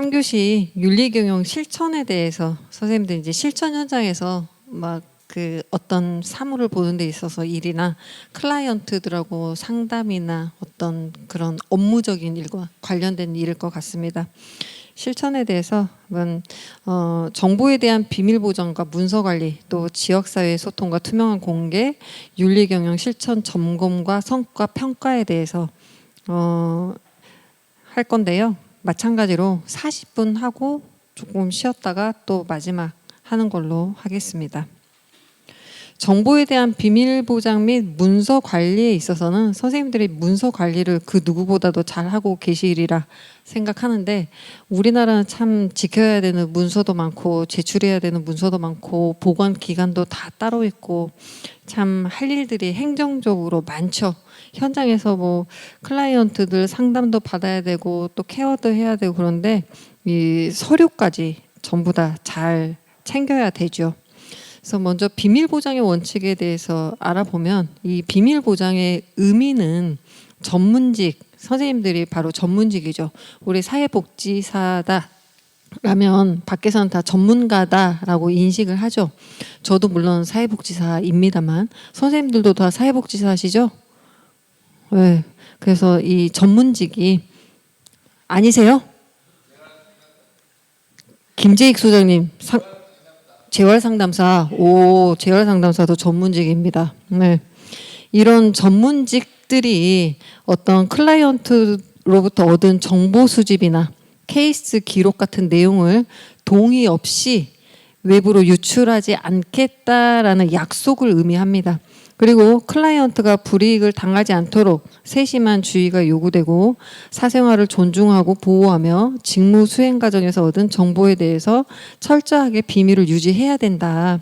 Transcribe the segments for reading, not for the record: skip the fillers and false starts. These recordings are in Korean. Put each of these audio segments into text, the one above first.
3교시 윤리경영 실천에 대해서 선생님들 이제 실천 현장에서 막 그 어떤 사물을 보는 데 있어서 일이나 클라이언트들하고 상담이나 어떤 그런 업무적인 일과 관련된 일일 것 같습니다. 실천에 대해서 정보에 대한 비밀 보장과 문서 관리, 또 지역사회 소통과 투명한 공개, 윤리경영 실천 점검과 성과 평가에 대해서 할 건데요. 마찬가지로 40분 하고 조금 쉬었다가 또 마지막 하는 걸로 하겠습니다. 정보에 대한 비밀 보장 및 문서 관리에 있어서는 선생님들이 문서 관리를 그 누구보다도 잘하고 계시리라 생각하는데, 우리나라는 참 지켜야 되는 문서도 많고 제출해야 되는 문서도 많고 보관 기간도 다 따로 있고 참 할 일들이 행정적으로 많죠. 현장에서 뭐 클라이언트들 상담도 받아야 되고 또 케어도 해야 되고, 그런데 이 서류까지 전부 다 잘 챙겨야 되죠. 그래서 먼저 비밀 보장의 원칙에 대해서 알아보면, 이 비밀 보장의 의미는 전문직, 선생님들이 바로 전문직이죠. 우리 사회복지사다 라면 밖에서는 다 전문가다라고 인식을 하죠. 저도 물론 사회복지사입니다만 선생님들도 다 사회복지사시죠? 네. 그래서 이 전문직이 아니세요? 김재익 소장님, 재활상담사. 오, 재활상담사도 전문직입니다. 네. 이런 전문직들이 어떤 클라이언트로부터 얻은 정보 수집이나 케이스 기록 같은 내용을 동의 없이 외부로 유출하지 않겠다라는 약속을 의미합니다. 그리고 클라이언트가 불이익을 당하지 않도록 세심한 주의가 요구되고, 사생활을 존중하고 보호하며 직무 수행 과정에서 얻은 정보에 대해서 철저하게 비밀을 유지해야 된다.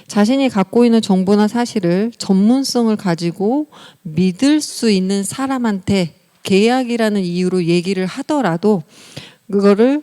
자신이 갖고 있는 정보나 사실을 전문성을 가지고 믿을 수 있는 사람한테 계약이라는 이유로 얘기를 하더라도 그거를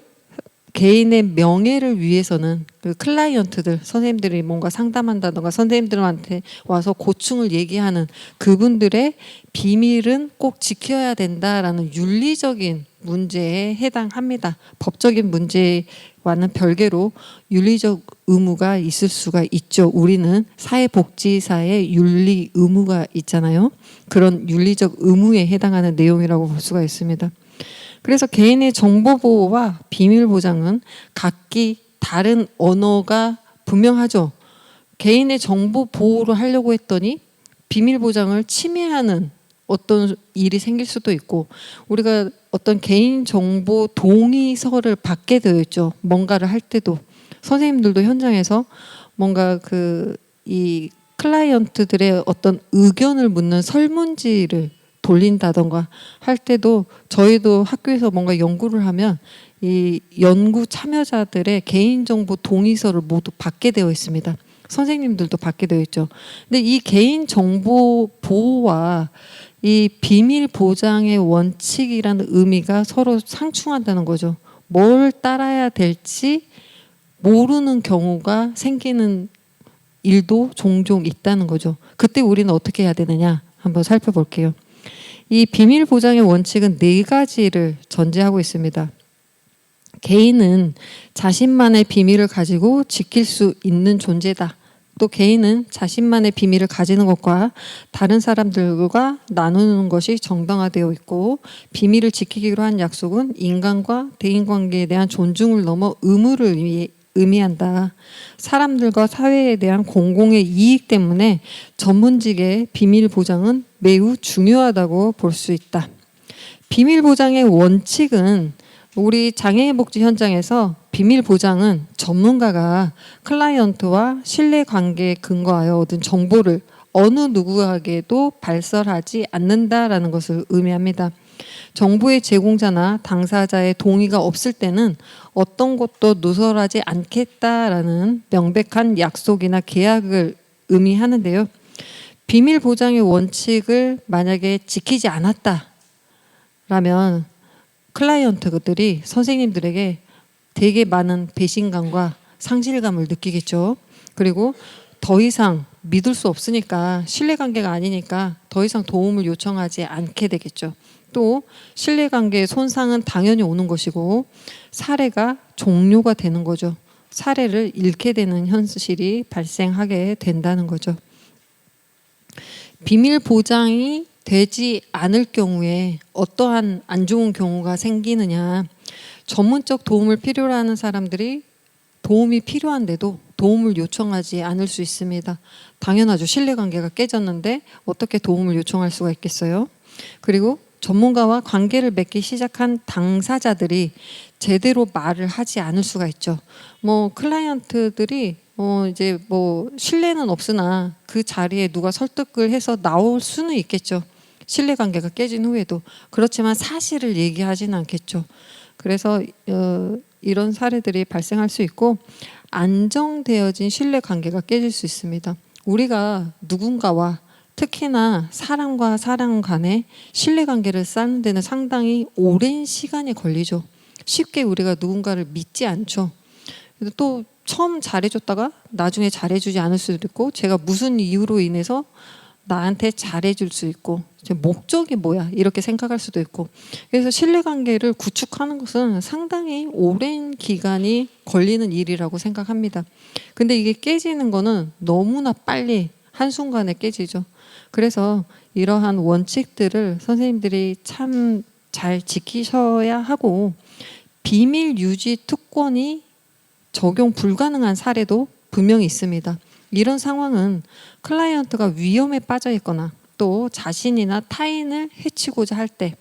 개인의 명예를 위해서는 그 클라이언트들, 선생님들이 뭔가 상담한다던가 선생님들한테 와서 고충을 얘기하는 그분들의 비밀은 꼭 지켜야 된다라는 윤리적인 문제에 해당합니다. 법적인 문제와는 별개로 윤리적 의무가 있을 수가 있죠. 우리는 사회복지사의 윤리 의무가 있잖아요. 그런 윤리적 의무에 해당하는 내용이라고 볼 수가 있습니다. 그래서 개인의 정보 보호와 비밀 보장은 각기 다른 언어가 분명하죠. 개인의 정보 보호를 하려고 했더니 비밀 보장을 침해하는 어떤 일이 생길 수도 있고, 우리가 어떤 개인 정보 동의서를 받게 되어 있죠. 뭔가를 할 때도 선생님들도 현장에서 뭔가 이 클라이언트들의 어떤 의견을 묻는 설문지를 돌린다던가 할 때도 저희도 학교에서 뭔가 연구를 하면 이 연구 참여자들의 개인정보 동의서를 모두 받게 되어 있습니다. 선생님들도 받게 되어 있죠. 근데 이 개인정보 보호와 이 비밀 보장의 원칙이라는 의미가 서로 상충한다는 거죠. 뭘 따라야 될지 모르는 경우가 생기는 일도 종종 있다는 거죠. 그때 우리는 어떻게 해야 되느냐 한번 살펴볼게요. 이 비밀 보장의 원칙은 4가지를 전제하고 있습니다. 개인은 자신만의 비밀을 가지고 지킬 수 있는 존재다. 또 개인은 자신만의 비밀을 가지는 것과 다른 사람들과 나누는 것이 정당화되어 있고, 비밀을 지키기로 한 약속은 인간과 대인관계에 대한 존중을 넘어 의무를 의미한다. 사람들과 사회에 대한 공공의 이익 때문에 전문직의 비밀 보장은 매우 중요하다고 볼 수 있다. 비밀 보장의 원칙은 우리 장애인 복지 현장에서 비밀 보장은 전문가가 클라이언트와 신뢰 관계에 근거하여 얻은 정보를 어느 누구에게도 발설하지 않는다라는 것을 의미합니다. 정보의 제공자나 당사자의 동의가 없을 때는 어떤 것도 누설하지 않겠다라는 명백한 약속이나 계약을 의미하는데요. 비밀 보장의 원칙을 만약에 지키지 않았다라면 클라이언트들이 선생님들에게 되게 많은 배신감과 상실감을 느끼겠죠. 그리고 더 이상 믿을 수 없으니까, 신뢰관계가 아니니까 더 이상 도움을 요청하지 않게 되겠죠. 또 신뢰관계의 손상은 당연히 오는 것이고 사례가 종료가 되는 거죠. 사례를 잃게 되는 현실이 발생하게 된다는 거죠. 비밀 보장이 되지 않을 경우에 어떠한 안 좋은 경우가 생기느냐. 전문적 도움을 필요로 하는 사람들이 도움이 필요한데도 도움을 요청하지 않을 수 있습니다. 당연하죠. 신뢰관계가 깨졌는데 어떻게 도움을 요청할 수가 있겠어요? 그리고 전문가와 관계를 맺기 시작한 당사자들이 제대로 말을 하지 않을 수가 있죠. 클라이언트들이 이제 신뢰는 없으나 그 자리에 누가 설득을 해서 나올 수는 있겠죠. 신뢰관계가 깨진 후에도. 그렇지만 사실을 얘기하지는 않겠죠. 그래서 이런 사례들이 발생할 수 있고 안정되어진 신뢰관계가 깨질 수 있습니다. 우리가 누군가와 특히나 사람과 사람 간의 신뢰관계를 쌓는 데는 상당히 오랜 시간이 걸리죠. 쉽게 우리가 누군가를 믿지 않죠. 또 처음 잘해줬다가 나중에 잘해주지 않을 수도 있고 제가 무슨 이유로 인해서 나한테 잘해줄 수 있고 목적이 뭐야 이렇게 생각할 수도 있고 그래서 신뢰관계를 구축하는 것은 상당히 오랜 기간이 걸리는 일이라고 생각합니다. 근데 이게 깨지는 거는 너무나 빨리 한순간에 깨지죠. 그래서 이러한 원칙들을 선생님들이 참 잘 지키셔야 하고 비밀 유지 특권이 적용 불가능한 사례도 분명히 있습니다. 이런 상황은 클라이언트가 위험에 빠져 있거나 또 자신이나 타인을 해치고자 할 때,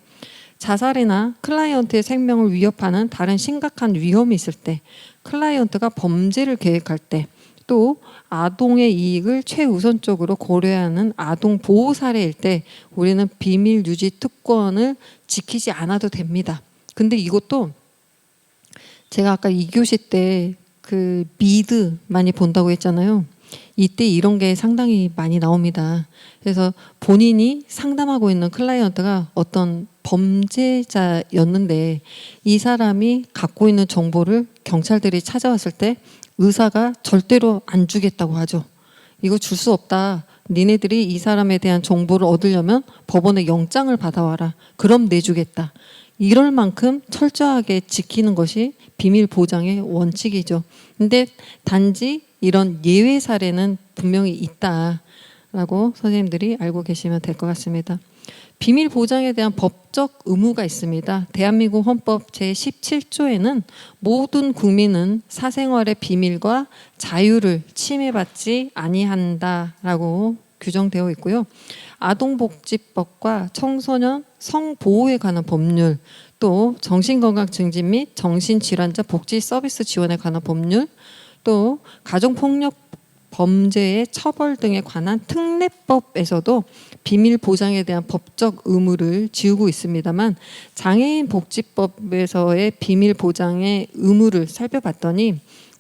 자살이나 클라이언트의 생명을 위협하는 다른 심각한 위험이 있을 때, 클라이언트가 범죄를 계획할 때, 또 아동의 이익을 최우선적으로 고려해야 하는 아동 보호 사례일 때 우리는 비밀 유지 특권을 지키지 않아도 됩니다. 근데 이것도 제가 아까 2교시 때 그 미드 많이 본다고 했잖아요. 이때 이런 게 상당히 많이 나옵니다. 그래서 본인이 상담하고 있는 클라이언트가 어떤 범죄자였는데 이 사람이 갖고 있는 정보를 경찰들이 찾아왔을 때 의사가 절대로 안 주겠다고 하죠. 이거 줄 수 없다. 니네들이 이 사람에 대한 정보를 얻으려면 법원에 영장을 받아와라. 그럼 내주겠다. 이럴 만큼 철저하게 지키는 것이 비밀 보장의 원칙이죠. 근데 단지 이런 예외 사례는 분명히 있다라고 선생님들이 알고 계시면 될 것 같습니다. 비밀 보장에 대한 법적 의무가 있습니다. 대한민국 헌법 제17조에는 모든 국민은 사생활의 비밀과 자유를 침해받지 아니한다라고 규정되어 있고요. 아동복지법과 청소년 성보호에 관한 법률, 또 정신건강 증진 및 정신질환자 복지 서비스 지원에 관한 법률, 또 가정폭력 범죄의 처벌 등에 관한 특례법에서도 비밀 보장에 대한 법적 의무를 지우고 있습니다만 장애인 복지법에서의 비밀 보장의 의무를 살펴봤더니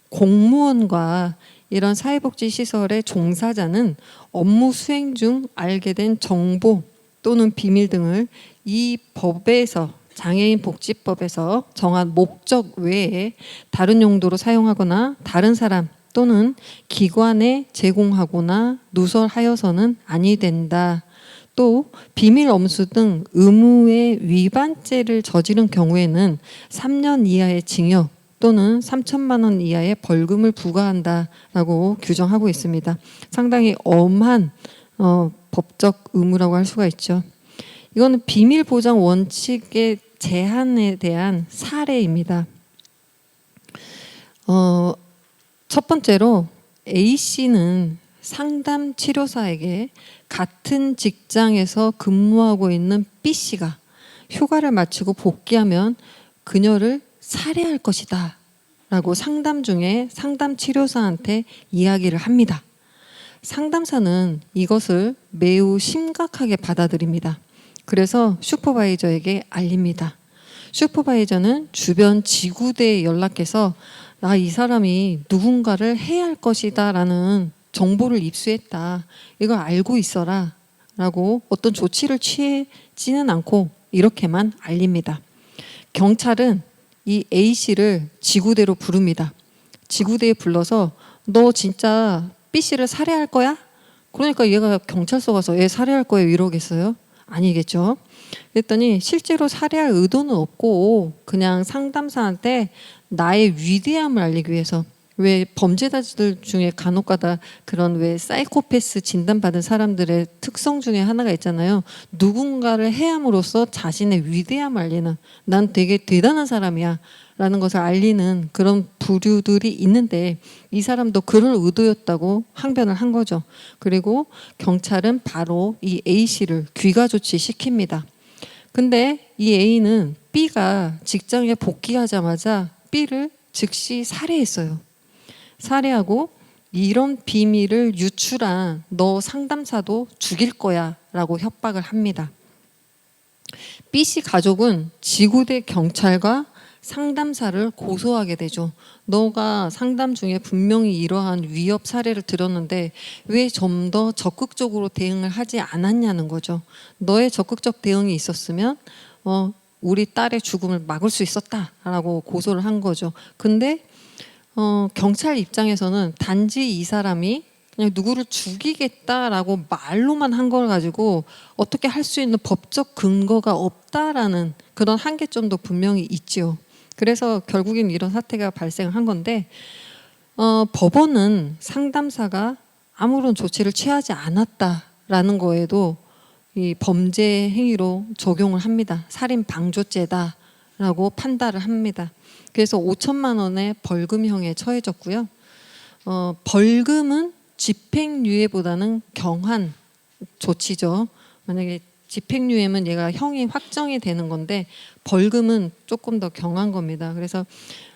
공무원과 이런 사회복지시설의 종사자는 업무 수행 중 알게 된 정보 또는 비밀 등을 이 법에서 장애인 복지법에서 정한 목적 외에 다른 용도로 사용하거나 다른 사람 또는 기관에 제공하거나 누설하여서는 아니 된다. 또 비밀 엄수 등 의무의 위반죄를 저지른 경우에는 3년 이하의 징역 또는 3천만 원 이하의 벌금을 부과한다라고 규정하고 있습니다. 상당히 엄한 법적 의무라고 할 수가 있죠. 이거는 비밀 보장 원칙의 제한에 대한 사례입니다. 첫 번째로 A씨는 상담 치료사에게 같은 직장에서 근무하고 있는 B씨가 휴가를 마치고 복귀하면 그녀를 살해할 것이다 라고 상담 중에 상담 치료사한테 이야기를 합니다. 상담사는 이것을 매우 심각하게 받아들입니다. 그래서 슈퍼바이저에게 알립니다. 슈퍼바이저는 주변 지구대에 연락해서 이 사람이 누군가를 해야 할 것이다 라는 정보를 입수했다. 이걸 알고 있어라 라고 어떤 조치를 취하지는 않고 이렇게만 알립니다. 경찰은 이 A씨를 지구대로 부릅니다. 지구대에 불러서 너 진짜 B씨를 살해할 거야? 그러니까 얘가 경찰서 가서 얘 살해할 거예요 이러겠어요? 아니겠죠. 그랬더니 실제로 살해할 의도는 없고 그냥 상담사한테 나의 위대함을 알리기 위해서, 왜 범죄자들 중에 간혹가다 그런 왜 사이코패스 진단받은 사람들의 특성 중에 하나가 있잖아요. 누군가를 해함으로써 자신의 위대함을 알리는, 난 되게 대단한 사람이야 라는 것을 알리는 그런 부류들이 있는데, 이 사람도 그럴 의도였다고 항변을 한 거죠. 그리고 경찰은 바로 이 A씨를 귀가 조치시킵니다. 근데 이 A는 B가 직장에 복귀하자마자 B를 즉시 살해했어요. 살해하고 이런 비밀을 유출한 너 상담사도 죽일 거야 라고 협박을 합니다. B씨 가족은 지구대 경찰과 상담사를 고소하게 되죠. 너가 상담 중에 분명히 이러한 위협 사례를 들었는데 왜 좀 더 적극적으로 대응을 하지 않았냐는 거죠. 너의 적극적 대응이 있었으면 우리 딸의 죽음을 막을 수 있었다라고 고소를 한 거죠. 근데 경찰 입장에서는 단지 이 사람이 그냥 누구를 죽이겠다라고 말로만 한 걸 가지고 어떻게 할 수 있는 법적 근거가 없다라는 그런 한계점도 분명히 있죠. 그래서 결국엔 이런 사태가 발생한 건데, 법원은 상담사가 아무런 조치를 취하지 않았다라는 거에도 이 범죄 행위로 적용을 합니다. 살인 방조죄다라고 판단을 합니다. 그래서 5천만 원의 벌금형에 처해졌고요. 벌금은 집행유예보다는 경한 조치죠. 만약에 집행유예면 얘가 형이 확정이 되는 건데 벌금은 조금 더 경한 겁니다. 그래서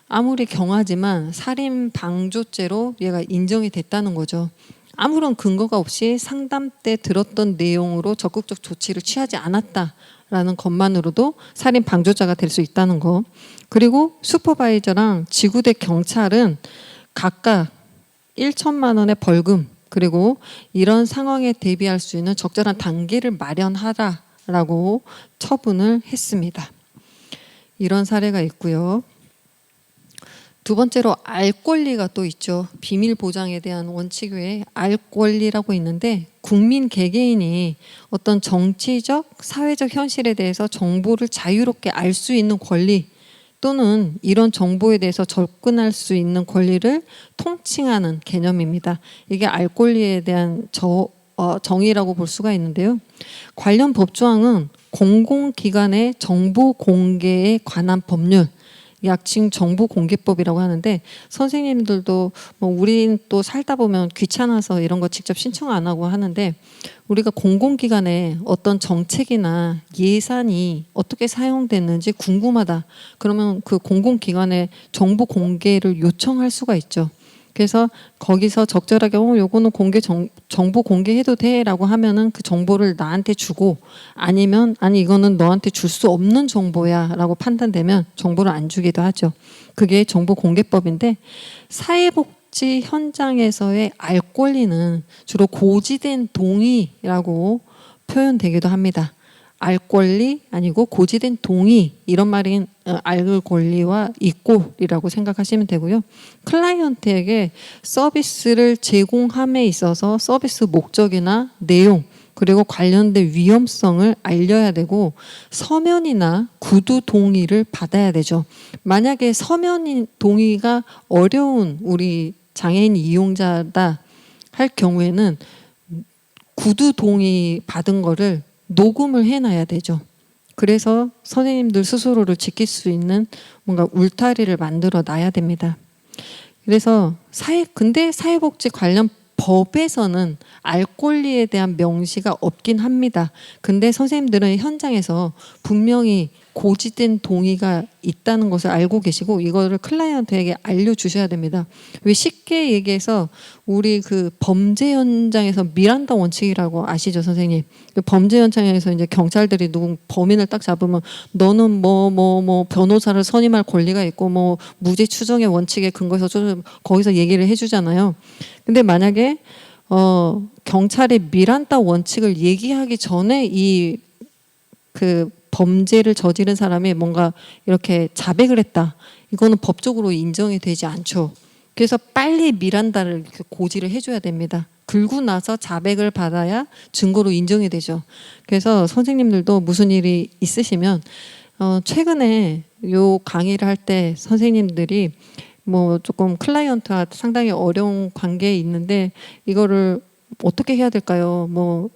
아무리 경하지만 살인 방조죄로 얘가 인정이 됐다는 거죠. 아무런 근거가 없이 상담 때 들었던 내용으로 적극적 조치를 취하지 않았다라는 것만으로도 살인 방조자가 될 수 있다는 거. 그리고 슈퍼바이저랑 지구대 경찰은 각각 1천만 원의 벌금, 그리고 이런 상황에 대비할 수 있는 적절한 단계를 마련하라라고 처분을 했습니다. 이런 사례가 있고요. 두 번째로 알 권리가 또 있죠. 비밀 보장에 대한 원칙 외에 알 권리라고 있는데, 국민 개개인이 어떤 정치적, 사회적 현실에 대해서 정보를 자유롭게 알 수 있는 권리, 또는 이런 정보에 대해서 접근할 수 있는 권리를 통칭하는 개념입니다. 이게 알 권리에 대한 정의라고 볼 수가 있는데요. 관련 법조항은 공공기관의 정보 공개에 관한 법률, 약칭 정보공개법이라고 하는데, 선생님들도 우린 또 살다 보면 귀찮아서 이런 거 직접 신청 안 하고 하는데, 우리가 공공기관에 어떤 정책이나 예산이 어떻게 사용됐는지 궁금하다 그러면 그 공공기관에 정보 공개를 요청할 수가 있죠. 그래서 거기서 적절하게 요거는 정보 공개해도 돼 라고 하면은 그 정보를 나한테 주고, 아니면 아니 이거는 너한테 줄 수 없는 정보야 라고 판단되면 정보를 안 주기도 하죠. 그게 정보공개법인데, 사회복지 현장에서의 알 권리는 주로 고지된 동의라고 표현되기도 합니다. 알 권리 아니고 고지된 동의, 이런 말인 알 권리와 이꼴이라고 생각하시면 되고요. 클라이언트에게 서비스를 제공함에 있어서 서비스 목적이나 내용, 그리고 관련된 위험성을 알려야 되고, 서면이나 구두 동의를 받아야 되죠. 만약에 서면 동의가 어려운 우리 장애인 이용자다 할 경우에는 구두 동의 받은 거를 녹음을 해놔야 되죠. 그래서 선생님들 스스로를 지킬 수 있는 뭔가 울타리를 만들어 놔야 됩니다. 그래서 근데 사회복지 관련 법에서는 알 권리에 대한 명시가 없긴 합니다. 근데 선생님들은 현장에서 분명히 고지된 동의가 있다는 것을 알고 계시고 이거를 클라이언트에게 알려주셔야 됩니다. 왜 쉽게 얘기해서 우리 그 범죄 현장에서 미란다 원칙이라고 아시죠, 선생님? 그 범죄 현장에서 이제 경찰들이 누군 범인을 딱 잡으면 너는 뭐 변호사를 선임할 권리가 있고 뭐 무죄 추정의 원칙에 근거해서 거기서 얘기를 해주잖아요. 근데 만약에 경찰이 미란다 원칙을 얘기하기 전에 이 그 범죄를 저지른 사람이 뭔가 이렇게 자백을 했다. 이거는 법적으로 인정이 되지 않죠. 그래서 빨리 미란다를 이렇게 고지를 해줘야 됩니다. 긁고 나서 자백을 받아야 증거로 인정이 되죠. 그래서 선생님들도 무슨 일이 있으시면 최근에 요 강의를 할 때 선생님들이 뭐 조금 클라이언트와 상당히 어려운 관계에 있는데 이거를 어떻게 해야 될까요? 뭐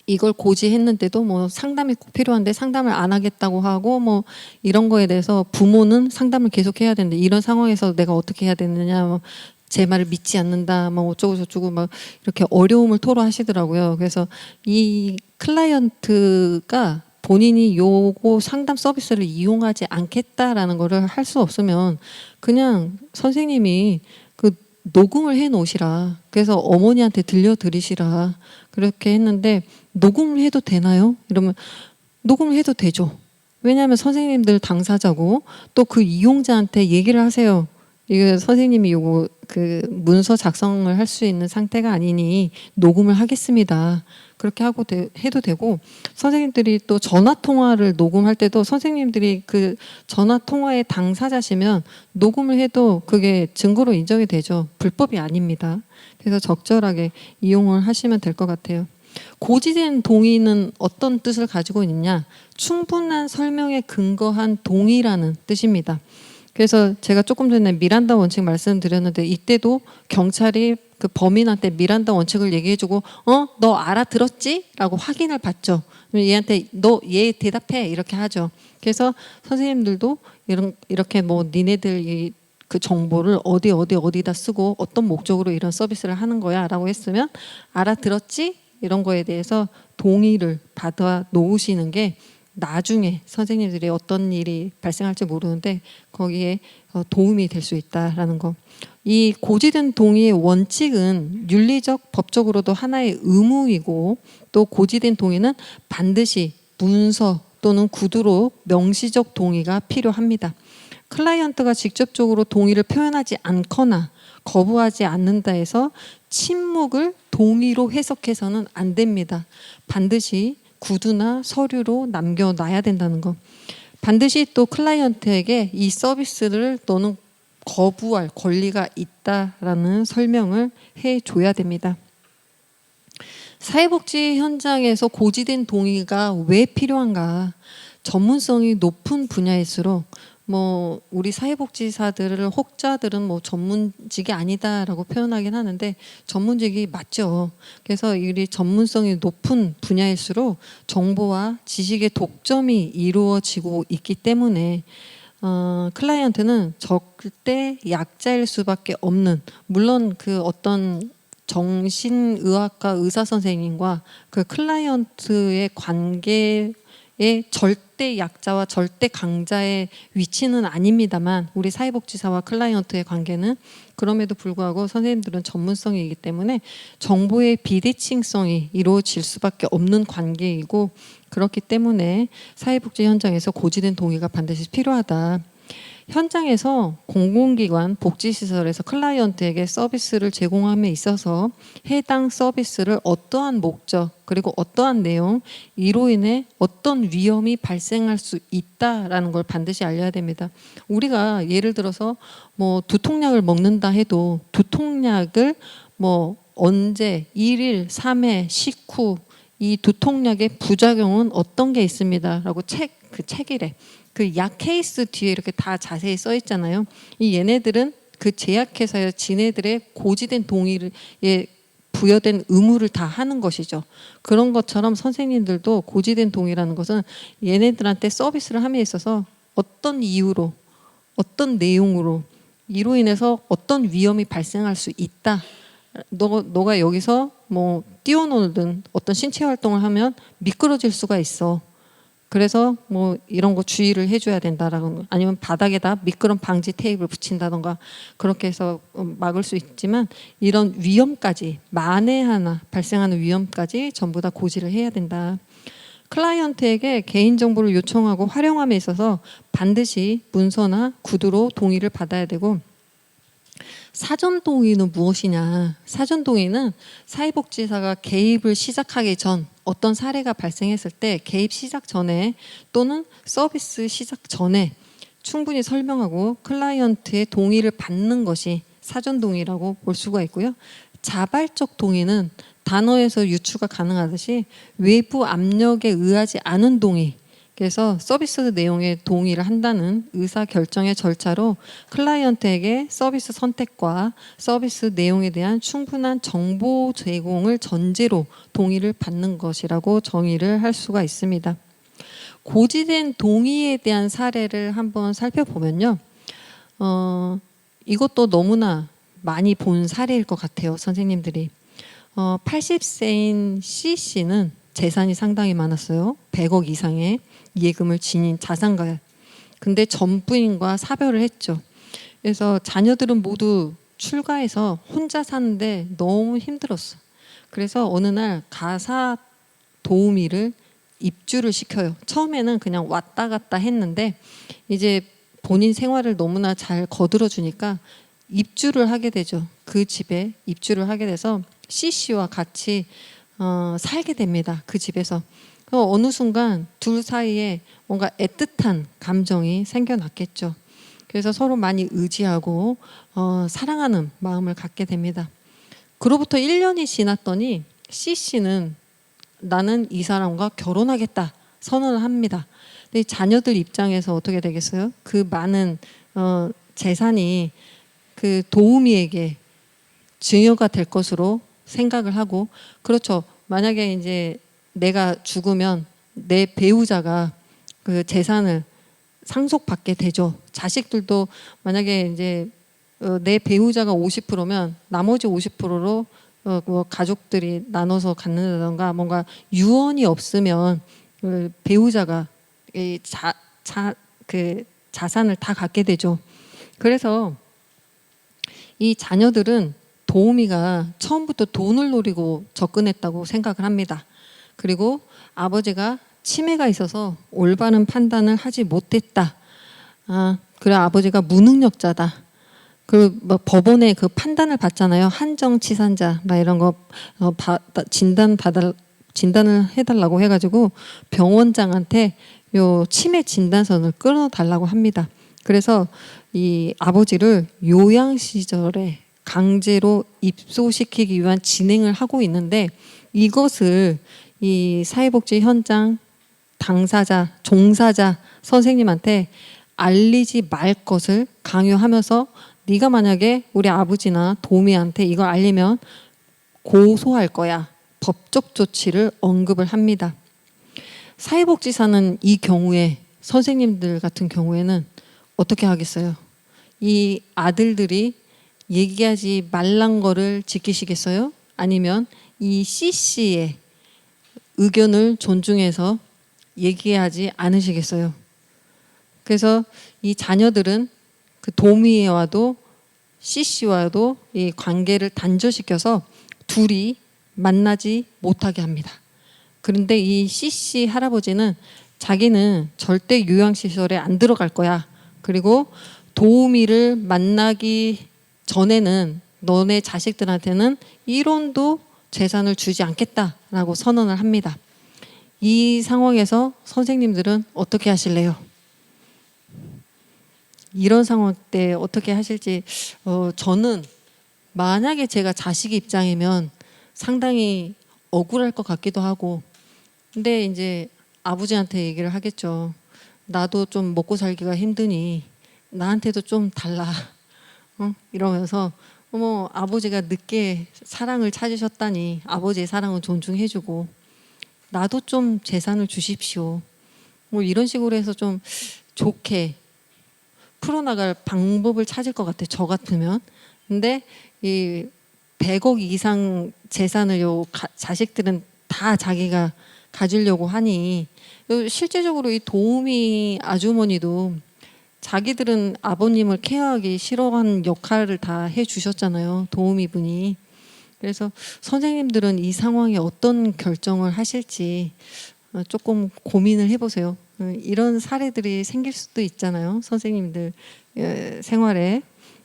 이걸 고지했는데도 뭐 상담이 꼭 필요한데 상담을 안 하겠다고 하고 뭐 이런 거에 대해서 부모는 상담을 계속 해야 되는데 이런 상황에서 내가 어떻게 해야 되느냐 뭐 제 말을 믿지 않는다 뭐 어쩌고 저쩌고 막 이렇게 어려움을 토로하시더라고요. 그래서 이 클라이언트가 본인이 요거 상담 서비스를 이용하지 않겠다라는 거를 할 수 없으면 그냥 선생님이 그 녹음을 해 놓으시라. 그래서 어머니한테 들려드리시라. 그렇게 했는데 녹음을 해도 되나요? 이러면 녹음을 해도 되죠. 왜냐하면 선생님들 당사자고 또 그 이용자한테 얘기를 하세요. 이거 선생님이 요거 그 문서 작성을 할 수 있는 상태가 아니니 녹음을 하겠습니다. 그렇게 하고 해도 되고 선생님들이 또 전화 통화를 녹음할 때도 선생님들이 그 전화 통화의 당사자시면 녹음을 해도 그게 증거로 인정이 되죠. 불법이 아닙니다. 그래서 적절하게 이용을 하시면 될 것 같아요. 고지된 동의는 어떤 뜻을 가지고 있느냐? 충분한 설명에 근거한 동의라는 뜻입니다. 그래서 제가 조금 전에 미란다 원칙 말씀드렸는데 이때도 경찰이 그 범인한테 미란다 원칙을 얘기해주고 너 알아들었지? 라고 확인을 받죠. 얘한테 너 얘 대답해 이렇게 하죠. 그래서 선생님들도 이렇게 뭐 니네들 그 정보를 어디다 쓰고 어떤 목적으로 이런 서비스를 하는 거야 라고 했으면 알아들었지? 이런 거에 대해서 동의를 받아 놓으시는 게 나중에 선생님들이 어떤 일이 발생할지 모르는데 거기에 도움이 될 수 있다라는 거. 이 고지된 동의의 원칙은 윤리적, 법적으로도 하나의 의무이고 또 고지된 동의는 반드시 문서 또는 구두로 명시적 동의가 필요합니다. 클라이언트가 직접적으로 동의를 표현하지 않거나 거부하지 않는다 해서 침묵을 동의로 해석해서는 안 됩니다. 반드시 구두나 서류로 남겨놔야 된다는 거. 반드시 또 클라이언트에게 이 서비스를 너는 거부할 권리가 있다라는 설명을 해줘야 됩니다. 사회복지 현장에서 고지된 동의가 왜 필요한가? 전문성이 높은 분야일수록 뭐 우리 사회복지사들을 혹자들은 뭐 전문직이 아니다라고 표현하긴 하는데 전문직이 맞죠. 그래서 우리 전문성이 높은 분야일수록 정보와 지식의 독점이 이루어지고 있기 때문에 클라이언트는 절대 약자일 수밖에 없는, 물론 그 어떤 정신의학과 의사 선생님과 그 클라이언트의 관계의 절대 약자와 절대 강자의 위치는 아닙니다만 우리 사회복지사와 클라이언트의 관계는 그럼에도 불구하고 선생님들은 전문성이기 때문에 정보의 비대칭성이 이루어질 수밖에 없는 관계이고 그렇기 때문에 사회복지 현장에서 고지된 동의가 반드시 필요하다. 현장에서 공공기관, 복지시설에서 클라이언트에게 서비스를 제공함에 있어서 해당 서비스를 어떠한 목적 그리고 어떠한 내용 이로 인해 어떤 위험이 발생할 수 있다라는 걸 반드시 알려야 됩니다. 우리가 예를 들어서 뭐 두통약을 먹는다 해도 두통약을 뭐 언제 1일, 3회, 식후 이 두통약의 부작용은 어떤 게 있습니다 라고 그 책이래. 그 약 케이스 뒤에 이렇게 다 자세히 써 있잖아요. 이 얘네들은 그 제약회사의 지네들의 고지된 동의에 부여된 의무를 다 하는 것이죠. 그런 것처럼 선생님들도 고지된 동의라는 것은 얘네들한테 서비스를 함에 있어서 어떤 이유로 어떤 내용으로 이로 인해서 어떤 위험이 발생할 수 있다. 너가 여기서 뭐 뛰어놀든 어떤 신체 활동을 하면 미끄러질 수가 있어. 그래서 뭐 이런 거 주의를 해줘야 된다라고, 아니면 바닥에다 미끄럼 방지 테이프를 붙인다던가 그렇게 해서 막을 수 있지만 이런 위험까지, 만에 하나 발생하는 위험까지 전부 다 고지를 해야 된다. 클라이언트에게 개인정보를 요청하고 활용함에 있어서 반드시 문서나 구두로 동의를 받아야 되고, 사전 동의는 무엇이냐? 사전 동의는 사회복지사가 개입을 시작하기 전, 어떤 사례가 발생했을 때 개입 시작 전에 또는 서비스 시작 전에 충분히 설명하고 클라이언트의 동의를 받는 것이 사전 동의라고 볼 수가 있고요. 자발적 동의는 단어에서 유추가 가능하듯이 외부 압력에 의하지 않은 동의, 그래서 서비스 내용에 동의를 한다는 의사결정의 절차로 클라이언트에게 서비스 선택과 서비스 내용에 대한 충분한 정보 제공을 전제로 동의를 받는 것이라고 정의를 할 수가 있습니다. 고지된 동의에 대한 사례를 한번 살펴보면요. 이것도 너무나 많이 본 사례일 것 같아요. 선생님들이. 80세인 C씨는 재산이 상당히 많았어요. 100억 이상의 예금을 지닌 자산가요. 근데 전 부인과 사별을 했죠. 그래서 자녀들은 모두 출가해서 혼자 사는데 너무 힘들었어. 그래서 어느 날 가사 도우미를 입주를 시켜요. 처음에는 그냥 왔다 갔다 했는데 이제 본인 생활을 너무나 잘 거들어 주니까 입주를 하게 되죠. 그 집에 입주를 하게 돼서 C씨와 같이 살게 됩니다. 그 집에서. 어느 순간 둘 사이에 뭔가 애틋한 감정이 생겨났겠죠. 그래서 서로 많이 의지하고 사랑하는 마음을 갖게 됩니다. 그로부터 1년이 지났더니 C씨는 나는 이 사람과 결혼하겠다 선언을 합니다. 근데 자녀들 입장에서 어떻게 되겠어요? 그 많은 재산이 그 도우미에게 증여가 될 것으로 생각을 하고, 그렇죠. 만약에 이제 내가 죽으면 내 배우자가 그 재산을 상속받게 되죠. 자식들도 만약에 이제 내 배우자가 50%면 나머지 50%로 뭐 가족들이 나눠서 갖는다던가, 뭔가 유언이 없으면 그 배우자가 그 자산을 다 갖게 되죠. 그래서 이 자녀들은 도우미가 처음부터 돈을 노리고 접근했다고 생각을 합니다. 그리고 아버지가 치매가 있어서 올바른 판단을 하지 못했다. 그래 아버지가 무능력자다. 그 뭐 법원에 그 판단을 받잖아요. 한정치산자 막 이런 거 진단을 해달라고 해가지고 병원장한테 요 치매 진단서를 끊어달라고 합니다. 그래서 이 아버지를 요양 시절에 강제로 입소시키기 위한 진행을 하고 있는데, 이것을 이 사회복지 현장 당사자, 종사자 선생님한테 알리지 말 것을 강요하면서 네가 만약에 우리 아버지나 도우미한테 이걸 알리면 고소할 거야. 법적 조치를 언급을 합니다. 사회복지사는 이 경우에 선생님들 같은 경우에는 어떻게 하겠어요? 이 아들들이 얘기하지 말란 거를 지키시겠어요? 아니면 이 C씨의 의견을 존중해서 얘기하지 않으시겠어요? 그래서 이 자녀들은 그 도우미와도 C씨와도 이 관계를 단절시켜서 둘이 만나지 못하게 합니다. 그런데 이 C씨 할아버지는 자기는 절대 요양시설에 안 들어갈 거야. 그리고 도우미를 만나기 전에는 너네 자식들한테는 1원도 재산을 주지 않겠다라고 선언을 합니다. 이 상황에서 선생님들은 어떻게 하실래요? 이런 상황 때 어떻게 하실지, 저는 만약에 제가 자식 입장이면 상당히 억울할 것 같기도 하고, 근데 이제 아버지한테 얘기를 하겠죠. 나도 좀 먹고 살기가 힘드니 나한테도 좀 달라. 이러면서 어머, 아버지가 늦게 사랑을 찾으셨다니 아버지의 사랑은 존중해주고 나도 좀 재산을 주십시오. 뭐 이런 식으로 해서 좀 좋게 풀어나갈 방법을 찾을 것 같아요. 저 같으면. 근데 이 100억 이상 재산을 자식들은 다 자기가 가지려고 하니, 실제적으로 이 도우미 아주머니도 자기들은 아버님을 케어하기 싫어하는 역할을 다 해주셨잖아요. 도우미분이. 그래서 선생님들은 이 상황에 어떤 결정을 하실지 조금 고민을 해보세요. 이런 사례들이 생길 수도 있잖아요. 선생님들 생활에.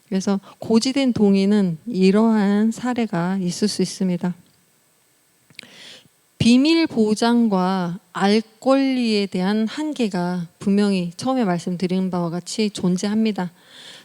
그래서 고지된 동의는 이러한 사례가 있을 수 있습니다. 비밀 보장과 알 권리에 대한 한계가 분명히 처음에 말씀드린 바와 같이 존재합니다.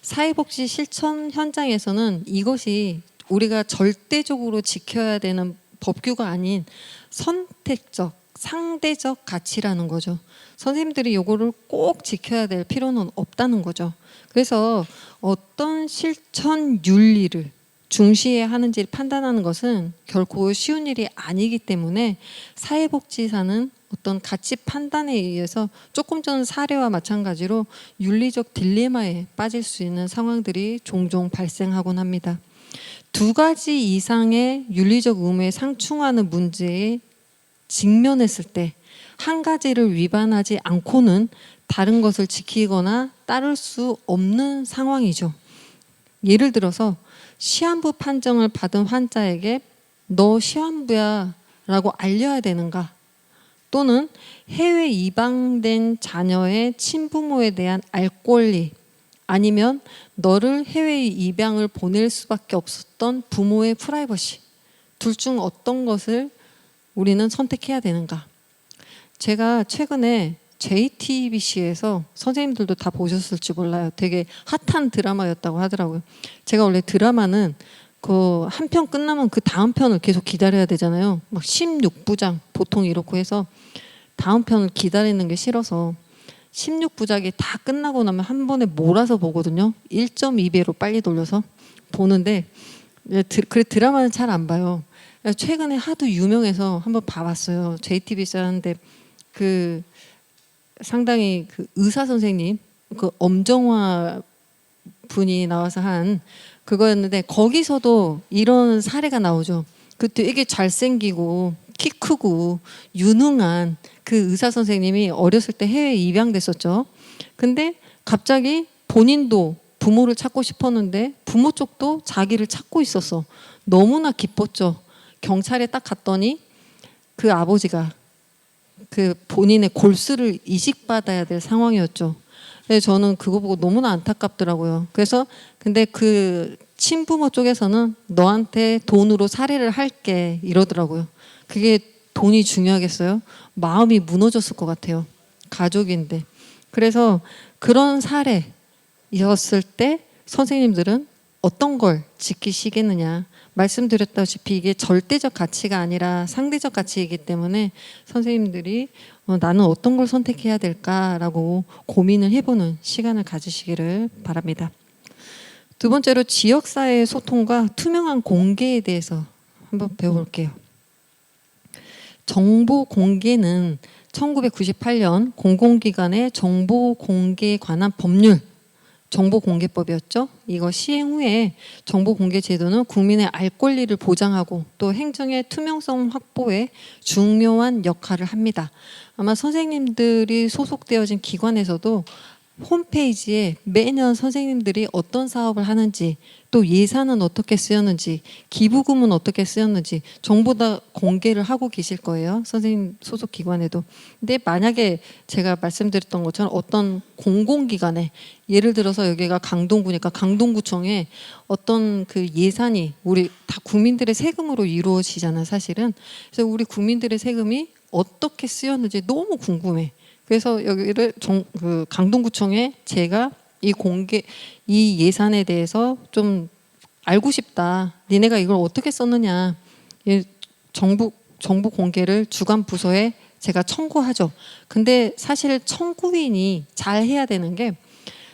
사회복지 실천 현장에서는 이것이 우리가 절대적으로 지켜야 되는 법규가 아닌 선택적, 상대적 가치라는 거죠. 선생님들이 이거를 꼭 지켜야 될 필요는 없다는 거죠. 그래서 어떤 실천 윤리를 중시해야 하는지를 판단하는 것은 결코 쉬운 일이 아니기 때문에 사회복지사는 어떤 가치 판단에 의해서 조금 전 사례와 마찬가지로 윤리적 딜레마에 빠질 수 있는 상황들이 종종 발생하곤 합니다. 두 가지 이상의 윤리적 의무에 상충하는 문제에 직면했을 때 한 가지를 위반하지 않고는 다른 것을 지키거나 따를 수 없는 상황이죠. 예를 들어서 시한부 판정을 받은 환자에게 너 시한부야 라고 알려야 되는가, 또는 해외 이방된 자녀의 친부모에 대한 알 권리, 아니면 너를 해외 입양을 보낼 수밖에 없었던 부모의 프라이버시, 둘 중 어떤 것을 우리는 선택해야 되는가. 제가 최근에 JTBC에서, 선생님들도 다 보셨을지 몰라요, 되게 핫한 드라마였다고 하더라고요. 제가 원래 드라마는 그 한 편 끝나면 그 다음 편을 계속 기다려야 되잖아요. 막 16부작 보통 이렇고 해서 다음 편을 기다리는 게 싫어서 16부작이 다 끝나고 나면 한 번에 몰아서 보거든요. 1.2배로 빨리 돌려서 보는데, 그래 드라마는 잘 안 봐요. 최근에 하도 유명해서 한번 봐봤어요. JTBC 하는데 그 상당히 그 의사 선생님, 그 엄정화 분이 나와서 한 그거였는데, 거기서도 이런 사례가 나오죠. 그 되게 잘생기고 키 크고 유능한 그 의사 선생님이 어렸을 때 해외 입양됐었죠. 근데 갑자기 본인도 부모를 찾고 싶었는데 부모 쪽도 자기를 찾고 있었어. 너무나 기뻤죠. 경찰에 딱 갔더니 그 아버지가 그 본인의 골수를 이식받아야 될 상황이었죠. 근데 저는 그거 보고 너무나 안타깝더라고요. 그래서 근데 그 친부모 쪽에서는 너한테 돈으로 살해를 할게 이러더라고요. 그게 돈이 중요하겠어요? 마음이 무너졌을 것 같아요. 가족인데. 그래서 그런 사례였을 때 선생님들은 어떤 걸 지키시겠느냐. 말씀드렸다시피 이게 절대적 가치가 아니라 상대적 가치이기 때문에 선생님들이 나는 어떤 걸 선택해야 될까라고 고민을 해보는 시간을 가지시기를 바랍니다. 두 번째로 지역사회의 소통과 투명한 공개에 대해서 한번 배워볼게요. 정보 공개는 1998년 공공기관의 정보 공개에 관한 법률, 정보공개법이었죠. 이거 시행 후에 정보공개제도는 국민의 알 권리를 보장하고 또 행정의 투명성 확보에 중요한 역할을 합니다. 아마 선생님들이 소속되어진 기관에서도 홈페이지에 매년 선생님들이 어떤 사업을 하는지, 또 예산은 어떻게 쓰였는지, 기부금은 어떻게 쓰였는지 전부 다 공개를 하고 계실 거예요. 선생님 소속 기관에도. 근데 만약에 제가 말씀드렸던 것처럼 어떤 공공기관에, 예를 들어서 여기가 강동구니까 강동구청에 어떤 그 예산이 우리 다 국민들의 세금으로 이루어지잖아요, 사실은. 그래서 우리 국민들의 세금이 어떻게 쓰였는지 너무 궁금해. 그래서 여기를 그 강동구청에 제가 이 예산에 대해서 좀 알고 싶다. 니네가 이걸 어떻게 썼느냐. 정부 공개를 주관 부서에 제가 청구하죠. 근데 사실 청구인이 잘 해야 되는 게,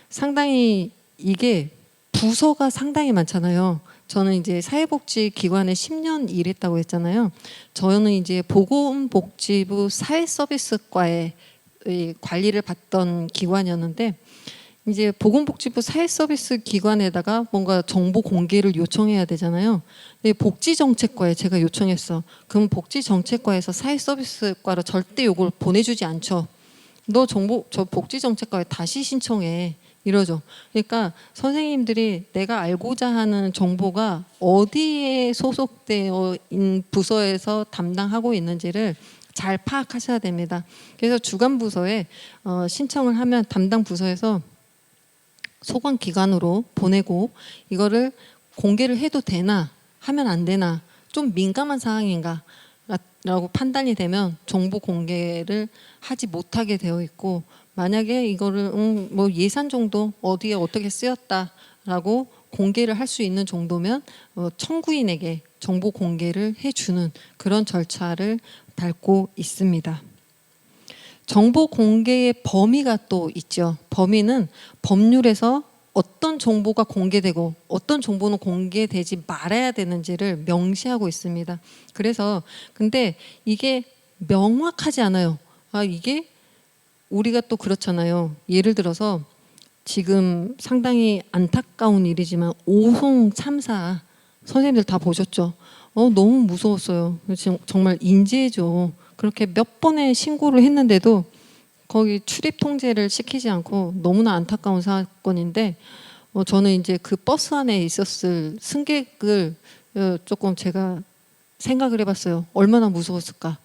상당히 이게 부서가 상당히 많잖아요. 저는 이제 사회복지기관에 10년 일했다고 했잖아요. 저는 이제 보건복지부 사회서비스과에 관리를 받던 기관이었는데, 이제 보건복지부 사회서비스 기관에다가 뭔가 정보 공개를 요청해야 되잖아요. 근데 복지정책과에 제가 요청했어. 그럼 복지정책과에서 사회서비스과로 절대 요걸 보내주지 않죠. 너 저 복지정책과에 다시 신청해. 이러죠. 그러니까 선생님들이 내가 알고자 하는 정보가 어디에 소속되어 있는 부서에서 담당하고 있는지를 잘 파악하셔야 됩니다. 그래서 주관 부서에 신청을 하면 담당 부서에서 소관기관으로 보내고, 이거를 공개를 해도 되나 하면 안 되나, 좀 민감한 사항인가, 라고 판단이 되면 정보 공개를 하지 못하게 되어 있고, 만약에 이거를 뭐 예산 정도 어디에 어떻게 쓰였다라고 공개를 할 수 있는 정도면 청구인에게 정보 공개를 해주는 그런 절차를 밟고 있습니다. 정보 공개의 범위가 또 있죠. 범위는 법률에서 어떤 정보가 공개되고 어떤 정보는 공개되지 말아야 되는지를 명시하고 있습니다. 그래서 근데 이게 명확하지 않아요. 이게 우리가 또 그렇잖아요. 예를 들어서 지금 상당히 안타까운 일이지만 오송 참사 선생님들 다 보셨죠? 너무 무서웠어요. 지금 정말 인지해줘. 그렇게 몇 번의 신고를 했는데도 거기 출입 통제를 시키지 않고 너무나 안타까운 사건인데, 저는 이제 그 버스 안에 있었을 승객을 조금 제가 생각을 해봤어요. 얼마나 무서웠을까.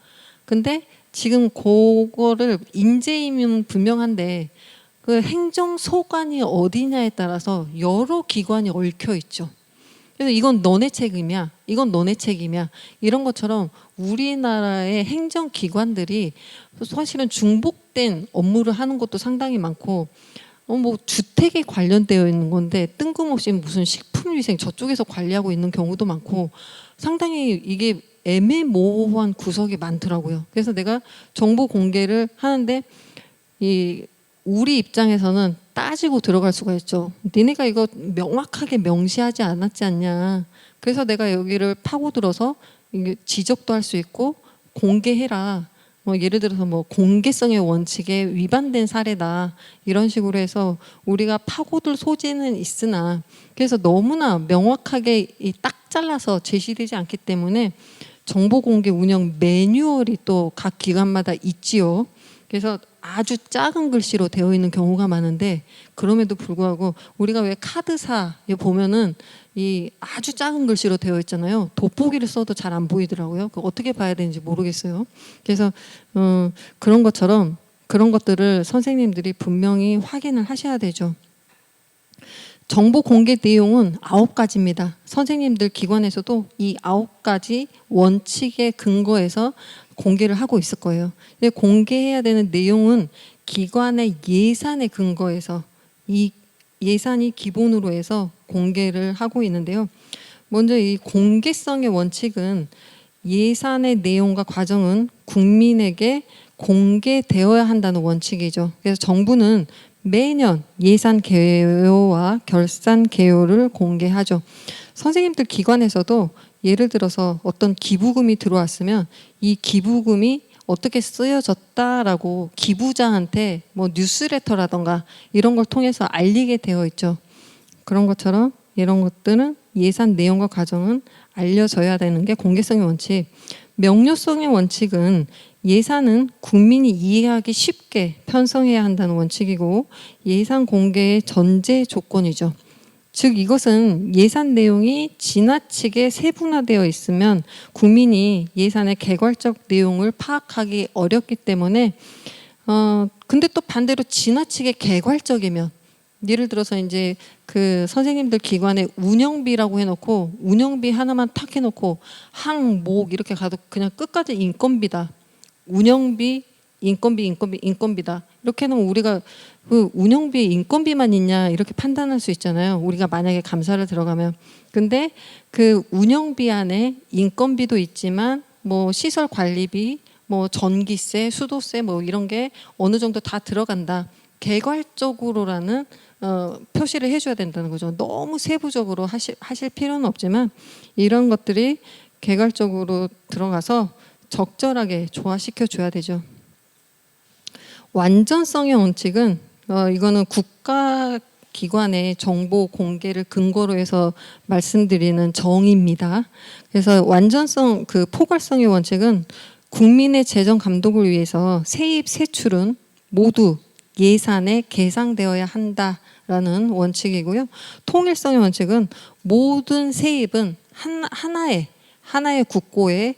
근데 지금 그거를 인재임은 분명한데 그 행정소관이 어디냐에 따라서 여러 기관이 얽혀 있죠. 그래서 이건 너네 책임이야, 이건 너네 책임이야, 이런 것처럼 우리나라의 행정기관들이 사실은 중복된 업무를 하는 것도 상당히 많고, 뭐 주택에 관련되어 있는 건데 뜬금없이 무슨 식품위생 저쪽에서 관리하고 있는 경우도 많고, 상당히 이게 애매모호한 구석이 많더라고요. 그래서 내가 정보 공개를 하는데 우리 입장에서는 따지고 들어갈 수가 있죠. 니네가 이거 명확하게 명시하지 않았지 않냐. 그래서 내가 여기를 파고들어서 이게 지적도 할 수 있고 공개해라. 뭐 예를 들어서 뭐 공개성의 원칙에 위반된 사례다. 이런 식으로 해서 우리가 파고들 소지는 있으나, 그래서 너무나 명확하게 딱 잘라서 제시되지 않기 때문에 정보 공개 운영 매뉴얼이 또 각 기관마다 있지요. 그래서 아주 작은 글씨로 되어 있는 경우가 많은데, 그럼에도 불구하고 우리가 왜 카드사 보면은 이 아주 작은 글씨로 되어 있잖아요. 돋보기를 써도 잘 안 보이더라고요. 어떻게 봐야 되는지 모르겠어요. 그래서 그런 것처럼 그런 것들을 선생님들이 분명히 확인을 하셔야 되죠. 정보 공개 내용은 9가지입니다. 선생님들 기관에서도 이 9가지 원칙에 근거해서 공개를 하고 있을 거예요. 공개해야 되는 내용은 기관의 예산에 근거해서 이 예산이 기본으로 해서 공개를 하고 있는데요. 먼저 이 공개성의 원칙은 예산의 내용과 과정은 국민에게 공개되어야 한다는 원칙이죠. 그래서 정부는 매년 예산 개요와 결산 개요를 공개하죠. 선생님들 기관에서도 예를 들어서 어떤 기부금이 들어왔으면 이 기부금이 어떻게 쓰여졌다라고 기부자한테 뭐 뉴스레터라던가 이런 걸 통해서 알리게 되어 있죠. 그런 것처럼 이런 것들은 예산 내용과 과정은 알려져야 되는 게 공개성의 원칙. 명료성의 원칙은 예산은 국민이 이해하기 쉽게 편성해야 한다는 원칙이고, 예산 공개의 전제 조건이죠. 즉 이것은 예산 내용이 지나치게 세분화되어 있으면 국민이 예산의 개괄적 내용을 파악하기 어렵기 때문에, 근데 또 반대로 지나치게 개괄적이면, 예를 들어서 이제 그 선생님들 기관에 운영비라고 해놓고 운영비 하나만 탁 해놓고 항목 이렇게 가도 그냥 끝까지 인건비다. 운영비, 인건비다. 이렇게 해놓으면 우리가 그 운영비, 인건비만 있냐 이렇게 판단할 수 있잖아요. 우리가 만약에 감사를 들어가면. 근데 그 운영비 안에 인건비도 있지만 뭐 시설 관리비, 뭐 전기세, 수도세 뭐 이런 게 어느 정도 다 들어간다. 개괄적으로라는 표시를 해줘야 된다는 거죠. 너무 세부적으로 하실 필요는 없지만 이런 것들이 개괄적으로 들어가서 적절하게 조화시켜 줘야 되죠. 완전성의 원칙은 이거는 국가기관의 정보 공개를 근거로 해서 말씀드리는 정의입니다. 그래서 완전성, 그 포괄성의 원칙은 국민의 재정 감독을 위해서 세입 세출은 모두 예산에 계상되어야 한다라는 원칙이고요. 통일성의 원칙은 모든 세입은 하나의 국고에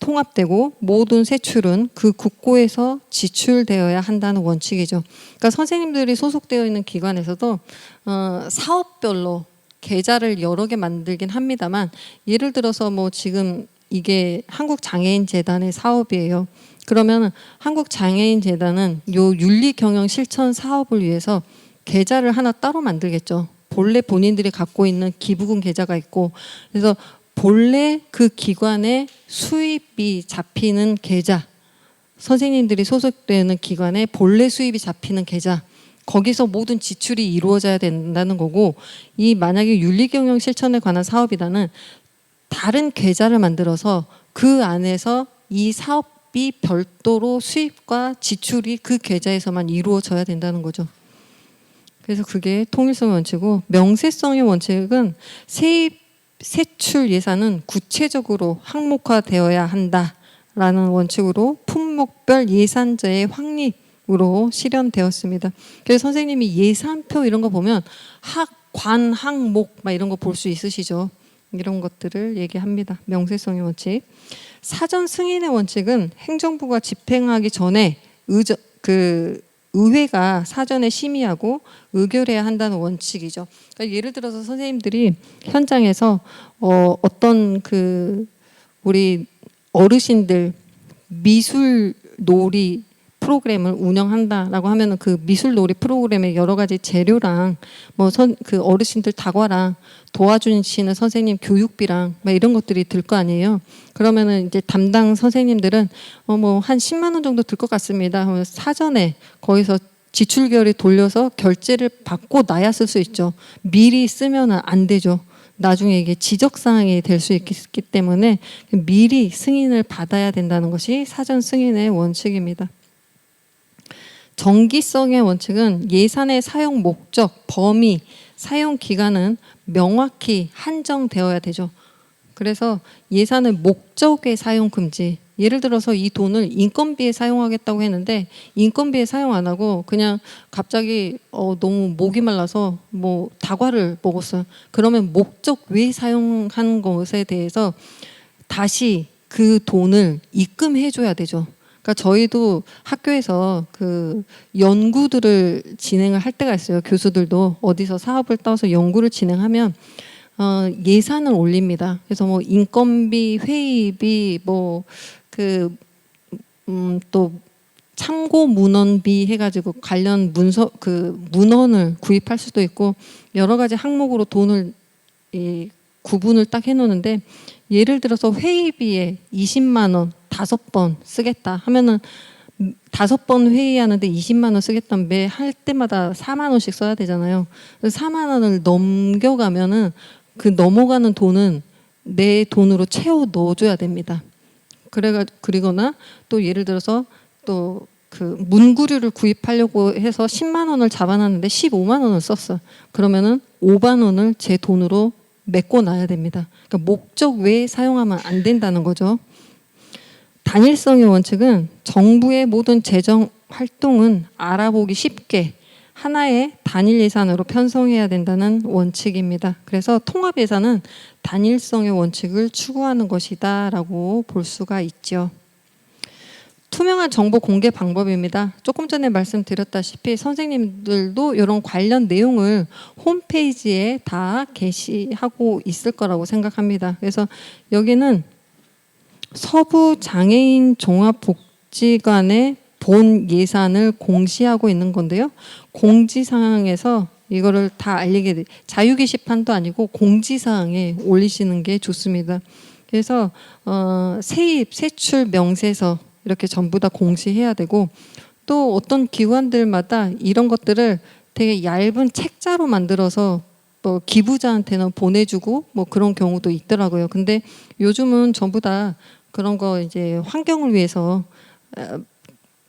통합되고 모든 세출은 그 국고에서 지출되어야 한다는 원칙이죠. 그러니까 선생님들이 소속되어 있는 기관에서도 사업별로 계좌를 여러 개 만들긴 합니다만, 예를 들어서 뭐 지금 이게 한국장애인재단의 사업이에요. 그러면 한국장애인재단은 요 윤리경영실천 사업을 위해서 계좌를 하나 따로 만들겠죠. 본래 본인들이 갖고 있는 기부금 계좌가 있고, 그래서 본래 그 기관의 수입이 잡히는 계좌, 선생님들이 소속되는 기관의 본래 수입이 잡히는 계좌, 거기서 모든 지출이 이루어져야 된다는 거고, 이 만약에 윤리경영 실천에 관한 사업이다는 다른 계좌를 만들어서 그 안에서 이 사업이 별도로 수입과 지출이 그 계좌에서만 이루어져야 된다는 거죠. 그래서 그게 통일성의 원칙이고, 명세성의 원칙은 세출 예산은 구체적으로 항목화되어야 한다라는 원칙으로 품목별 예산제의 확립으로 실현되었습니다. 그래서 선생님이 예산표 이런 거 보면 관, 항목 막 이런 거 볼 수 있으시죠? 이런 것들을 얘기합니다. 명세성의 원칙. 사전 승인의 원칙은 행정부가 집행하기 전에 의회가 사전에 심의하고 의결해야 한다는 원칙이죠. 그러니까 예를 들어서 선생님들이 현장에서 어떤 우리 어르신들 미술 놀이 프로그램을 운영한다라고 하면은 그 미술 놀이 프로그램에 여러 가지 재료랑 그 어르신들 다과랑 도와주시는 선생님 교육비랑 막 이런 것들이 들 거 아니에요. 그러면은 이제 담당 선생님들은 한 10만 원 정도 들 것 같습니다. 하면 사전에 거기서 지출 결의 돌려서 결제를 받고 나야 쓸 수 있죠. 미리 쓰면은 안 되죠. 나중에 이게 지적사항이 될 수 있기 때문에 미리 승인을 받아야 된다는 것이 사전 승인의 원칙입니다. 정기성의 원칙은 예산의 사용 목적, 범위, 사용 기간은 명확히 한정되어야 되죠. 그래서 예산은 목적에 사용 금지. 예를 들어서 이 돈을 인건비에 사용하겠다고 했는데 인건비에 사용 안 하고 그냥 갑자기 너무 목이 말라서 다과를 먹었어요. 그러면 목적 외에 사용한 것에 대해서 다시 그 돈을 입금해 줘야 되죠. 그러니까 저희도 학교에서 연구들을 진행을 할 때가 있어요. 교수들도 어디서 사업을 따서 연구를 진행하면 예산을 올립니다. 그래서 인건비, 회의비, 또 참고 문헌비 해가지고 관련 문헌을 구입할 수도 있고 여러 가지 항목으로 돈을 구분을 딱 해놓는데 예를 들어서 회의비에 20만 원 5번 쓰겠다 하면은 5번 회의하는데 20만 원 쓰겠다면 매 할 때마다 4만 원씩 써야 되잖아요. 그래서 4만 원을 넘겨가면은 그 넘어가는 돈은 내 돈으로 채워 넣어줘야 됩니다. 그리거나 또 예를 들어서 또 문구류를 구입하려고 해서 10만 원을 잡아놨는데 15만 원을 썼어. 그러면은 5만 원을 제 돈으로 메꿔놔야 됩니다. 그러니까 목적 외에 사용하면 안 된다는 거죠. 단일성의 원칙은 정부의 모든 재정 활동은 알아보기 쉽게 하나의 단일 예산으로 편성해야 된다는 원칙입니다. 그래서 통합 예산은 단일성의 원칙을 추구하는 것이다 라고 볼 수가 있죠. 투명한 정보 공개 방법입니다. 조금 전에 말씀드렸다시피 선생님들도 이런 관련 내용을 홈페이지에 다 게시하고 있을 거라고 생각합니다. 그래서 여기는 서부장애인 종합복지관의 본 예산을 공시하고 있는 건데요. 공지사항에서 이거를 다 알리게 자유 게시판도 아니고 공지사항에 올리시는 게 좋습니다. 그래서 세입, 세출 명세서 이렇게 전부 다 공시해야 되고 또 어떤 기관들마다 이런 것들을 되게 얇은 책자로 만들어서 기부자한테는 보내주고 그런 경우도 있더라고요. 근데 요즘은 전부 다 그런 거 이제 환경을 위해서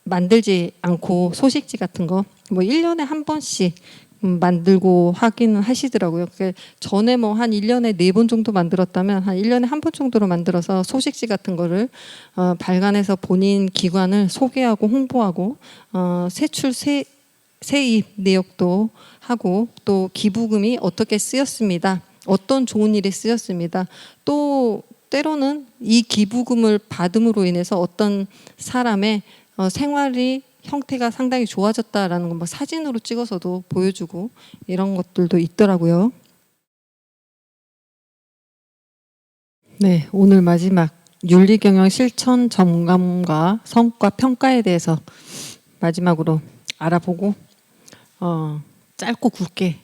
만들지 않고 소식지 같은 거 1년에 한 번씩 만들고 하기는 하시더라고요. 전에 한 1년에 4번 정도 만들었다면 한 1년에 한 번 정도로 만들어서 소식지 같은 거를 발간해서 본인 기관을 소개하고 홍보하고 세입 내역도 하고 또 기부금이 어떻게 쓰였습니다. 어떤 좋은 일에 쓰였습니다. 또 때로는 이 기부금을 받음으로 인해서 어떤 사람의 생활이 형태가 상당히 좋아졌다라는 거 사진으로 찍어서도 보여주고 이런 것들도 있더라고요. 네, 오늘 마지막 윤리경영 실천 점검과 성과 평가에 대해서 마지막으로 알아보고 짧고 굵게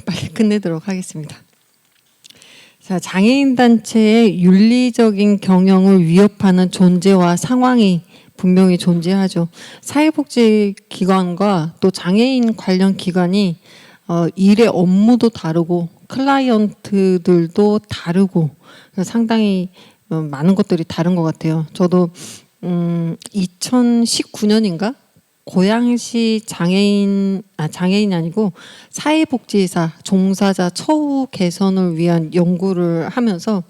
빨리 끝내도록 하겠습니다. 자, 장애인 단체의 윤리적인 경영을 위협하는 존재와 상황이 분명히 존재하죠. 사회복지기관과 또 장애인 관련 기관이 일의 업무도 다르고 클라이언트들도 다르고 상당히 많은 것들이 다른 것 같아요. 저도 2019년인가 고양시 장애인이 아니고 사회복지사 종사자 처우 개선을 위한 연구를 하면서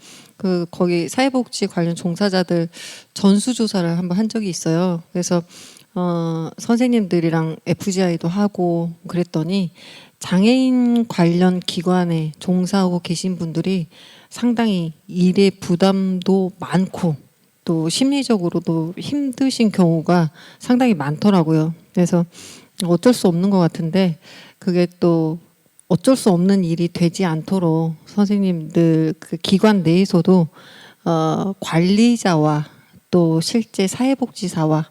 거기 사회복지 관련 종사자들 전수조사를 한번 한 적이 있어요. 그래서 선생님들이랑 FGI도 하고 그랬더니 장애인 관련 기관에 종사하고 계신 분들이 상당히 일의 부담도 많고 또 심리적으로도 힘드신 경우가 상당히 많더라고요. 그래서 어쩔 수 없는 것 같은데 그게 또 어쩔 수 없는 일이 되지 않도록 선생님들 그 기관 내에서도 관리자와 또 실제 사회복지사와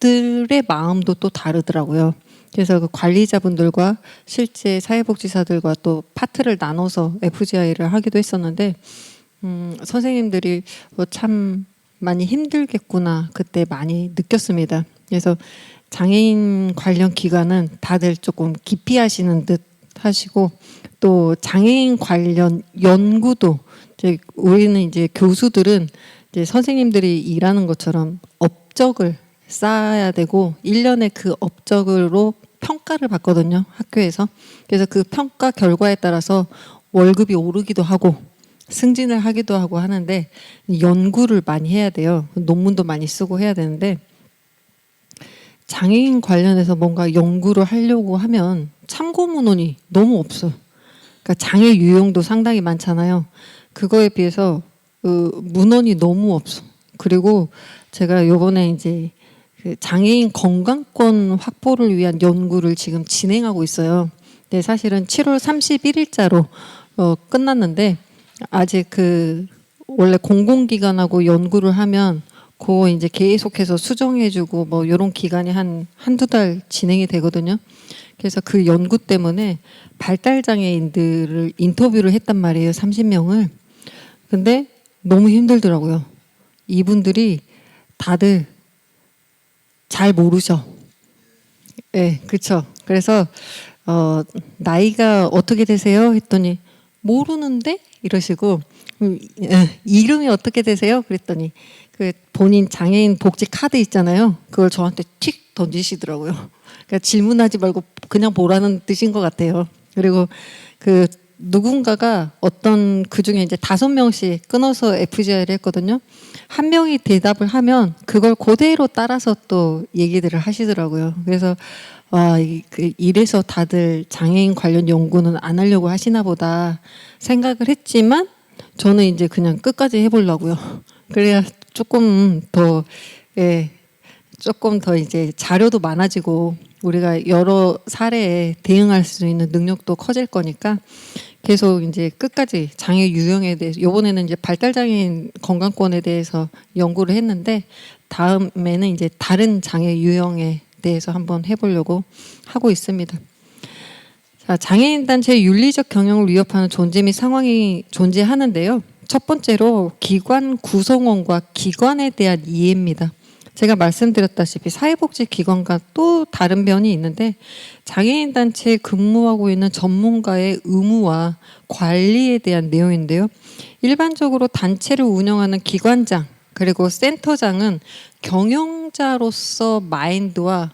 들의 마음도 또 다르더라고요. 그래서 그 관리자분들과 실제 사회복지사들과 또 파트를 나눠서 FGI를 하기도 했었는데 선생님들이 참 많이 힘들겠구나 그때 많이 느꼈습니다. 그래서 장애인 관련 기관은 다들 조금 기피 하시는 듯 하시고 또 장애인 관련 연구도 우리는 이제 교수들은 이제 선생님들이 일하는 것처럼 업적을 쌓아야 되고 1년에 그 업적으로 평가를 받거든요. 학교에서. 그래서 그 평가 결과에 따라서 월급이 오르기도 하고 승진을 하기도 하고 하는데 연구를 많이 해야 돼요. 논문도 많이 쓰고 해야 되는데 장애인 관련해서 뭔가 연구를 하려고 하면 참고 문헌이 너무 없어. 그러니까 장애 유형도 상당히 많잖아요. 그거에 비해서 문헌이 너무 없어. 그리고 제가 요번에 이제 그 장애인 건강권 확보를 위한 연구를 지금 진행하고 있어요. 근데 사실은 7월 31일자로 끝났는데 아직 원래 공공기관하고 연구를 하면 그거 이제 계속해서 수정해주고 뭐 이런 기간이 한두 달 진행이 되거든요. 그래서 그 연구 때문에 발달장애인들을 인터뷰를 했단 말이에요. 30명을. 근데 너무 힘들더라고요. 이분들이 다들 잘 모르셔. 네, 그렇죠. 그래서 나이가 어떻게 되세요? 했더니 모르는데 이러시고 이름이 어떻게 되세요? 그랬더니 그 본인 장애인 복지 카드 있잖아요. 그걸 저한테 틱 던지시더라고요. 그러니까 질문하지 말고 그냥 보라는 뜻인 것 같아요. 그리고 그 누군가가 어떤 그중에 이제 5명씩 끊어서 FGI를 했거든요. 한 명이 대답을 하면 그걸 그대로 따라서 또 얘기들을 하시더라고요. 그래서 이래서 다들 장애인 관련 연구는 안 하려고 하시나 보다 생각을 했지만 저는 이제 그냥 끝까지 해보려고요. 그래야 조금 더 이제 자료도 많아지고 우리가 여러 사례에 대응할 수 있는 능력도 커질 거니까 계속 이제 끝까지 장애 유형에 대해서 이번에는 이제 발달장애인 건강권에 대해서 연구를 했는데 다음에는 이제 다른 장애 유형에 대해서 한번 해보려고 하고 있습니다. 자, 장애인 단체의 윤리적 경영을 위협하는 존재 및 상황이 존재하는데요. 첫 번째로 기관 구성원과 기관에 대한 이해입니다. 제가 말씀드렸다시피 사회복지기관과 또 다른 면이 있는데 장애인 단체에 근무하고 있는 전문가의 의무와 관리에 대한 내용인데요. 일반적으로 단체를 운영하는 기관장 그리고 센터장은 경영자로서 마인드와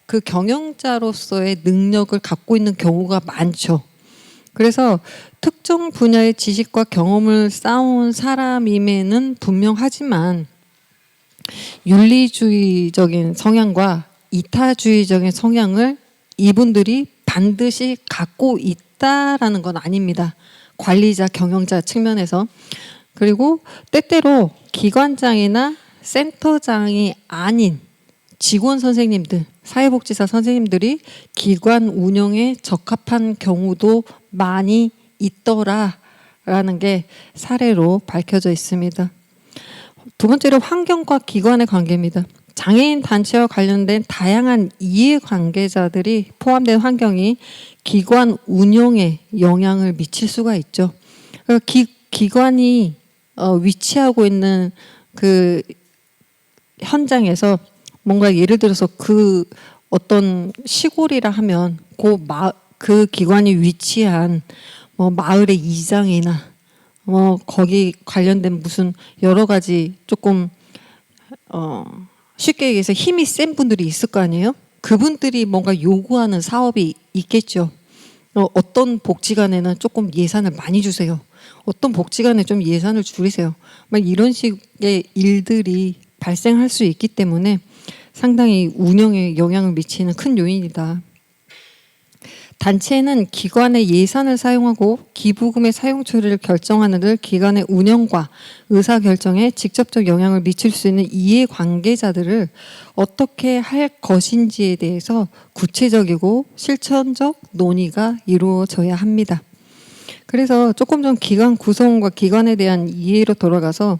그 경영자로서의 능력을 갖고 있는 경우가 많죠. 그래서 특정 분야의 지식과 경험을 쌓아온 사람임에는 분명하지만 윤리주의적인 성향과 이타주의적인 성향을 이분들이 반드시 갖고 있다라는 건 아닙니다. 관리자, 경영자 측면에서. 그리고 때때로 기관장이나 센터장이 아닌 직원 선생님들, 사회복지사 선생님들이 기관 운영에 적합한 경우도 많이 있더라라는 게 사례로 밝혀져 있습니다. 두 번째로 환경과 기관의 관계입니다. 장애인 단체와 관련된 다양한 이해관계자들이 포함된 환경이 기관 운영에 영향을 미칠 수가 있죠. 기관이 위치하고 있는 그 현장에서 뭔가 예를 들어서 그 어떤 시골이라 하면 그 기관이 위치한 뭐 마을의 이장이나 거기 관련된 무슨 여러 가지 조금 쉽게 얘기해서 힘이 센 분들이 있을 거 아니에요? 그분들이 뭔가 요구하는 사업이 있겠죠. 어떤 복지관에는 조금 예산을 많이 주세요. 어떤 복지관에 좀 예산을 줄이세요. 막 이런 식의 일들이 발생할 수 있기 때문에 상당히 운영에 영향을 미치는 큰 요인이다. 단체는 기관의 예산을 사용하고 기부금의 사용 처리를 결정하는 등 기관의 운영과 의사결정에 직접적 영향을 미칠 수 있는 이해관계자들을 어떻게 할 것인지에 대해서 구체적이고 실천적 논의가 이루어져야 합니다. 그래서 조금 전 기관 구성과 기관에 대한 이해로 돌아가서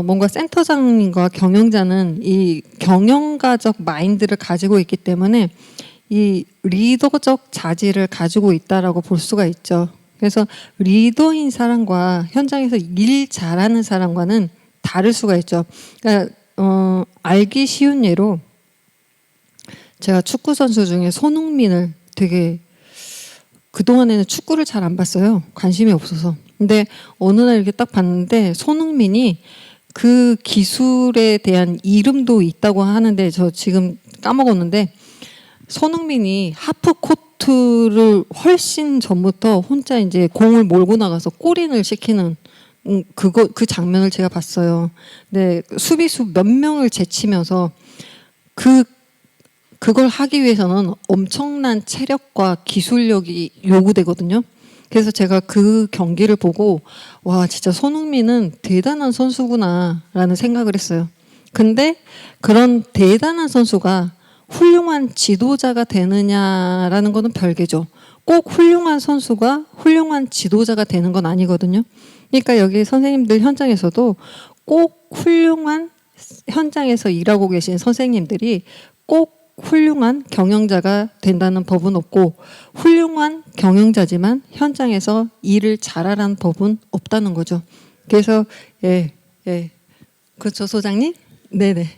뭔가 센터장님과 경영자는 이 경영가적 마인드를 가지고 있기 때문에 이 리더적 자질을 가지고 있다라고 볼 수가 있죠. 그래서 리더인 사람과 현장에서 일 잘하는 사람과는 다를 수가 있죠. 그러니까 알기 쉬운 예로 제가 축구 선수 중에 손흥민을 되게 그동안에는 축구를 잘 안 봤어요. 관심이 없어서. 근데 어느 날 이렇게 딱 봤는데 손흥민이 그 기술에 대한 이름도 있다고 하는데 저 지금 까먹었는데 손흥민이 하프 코트를 훨씬 전부터 혼자 이제 공을 몰고 나가서 골인을 시키는 그 장면을 제가 봤어요. 네, 수비수 몇 명을 제치면서 그걸 하기 위해서는 엄청난 체력과 기술력이 요구되거든요. 그래서 제가 그 경기를 보고 와 진짜 손흥민은 대단한 선수구나라는 생각을 했어요. 근데 그런 대단한 선수가 훌륭한 지도자가 되느냐라는 것은 별개죠. 꼭 훌륭한 선수가 훌륭한 지도자가 되는 건 아니거든요. 그러니까 여기 선생님들 현장에서도 꼭 훌륭한 현장에서 일하고 계신 선생님들이 꼭 훌륭한 경영자가 된다는 법은 없고 훌륭한 경영자지만 현장에서 일을 잘하라는 법은 없다는 거죠. 그래서 예. 그렇죠, 소장님? 네네.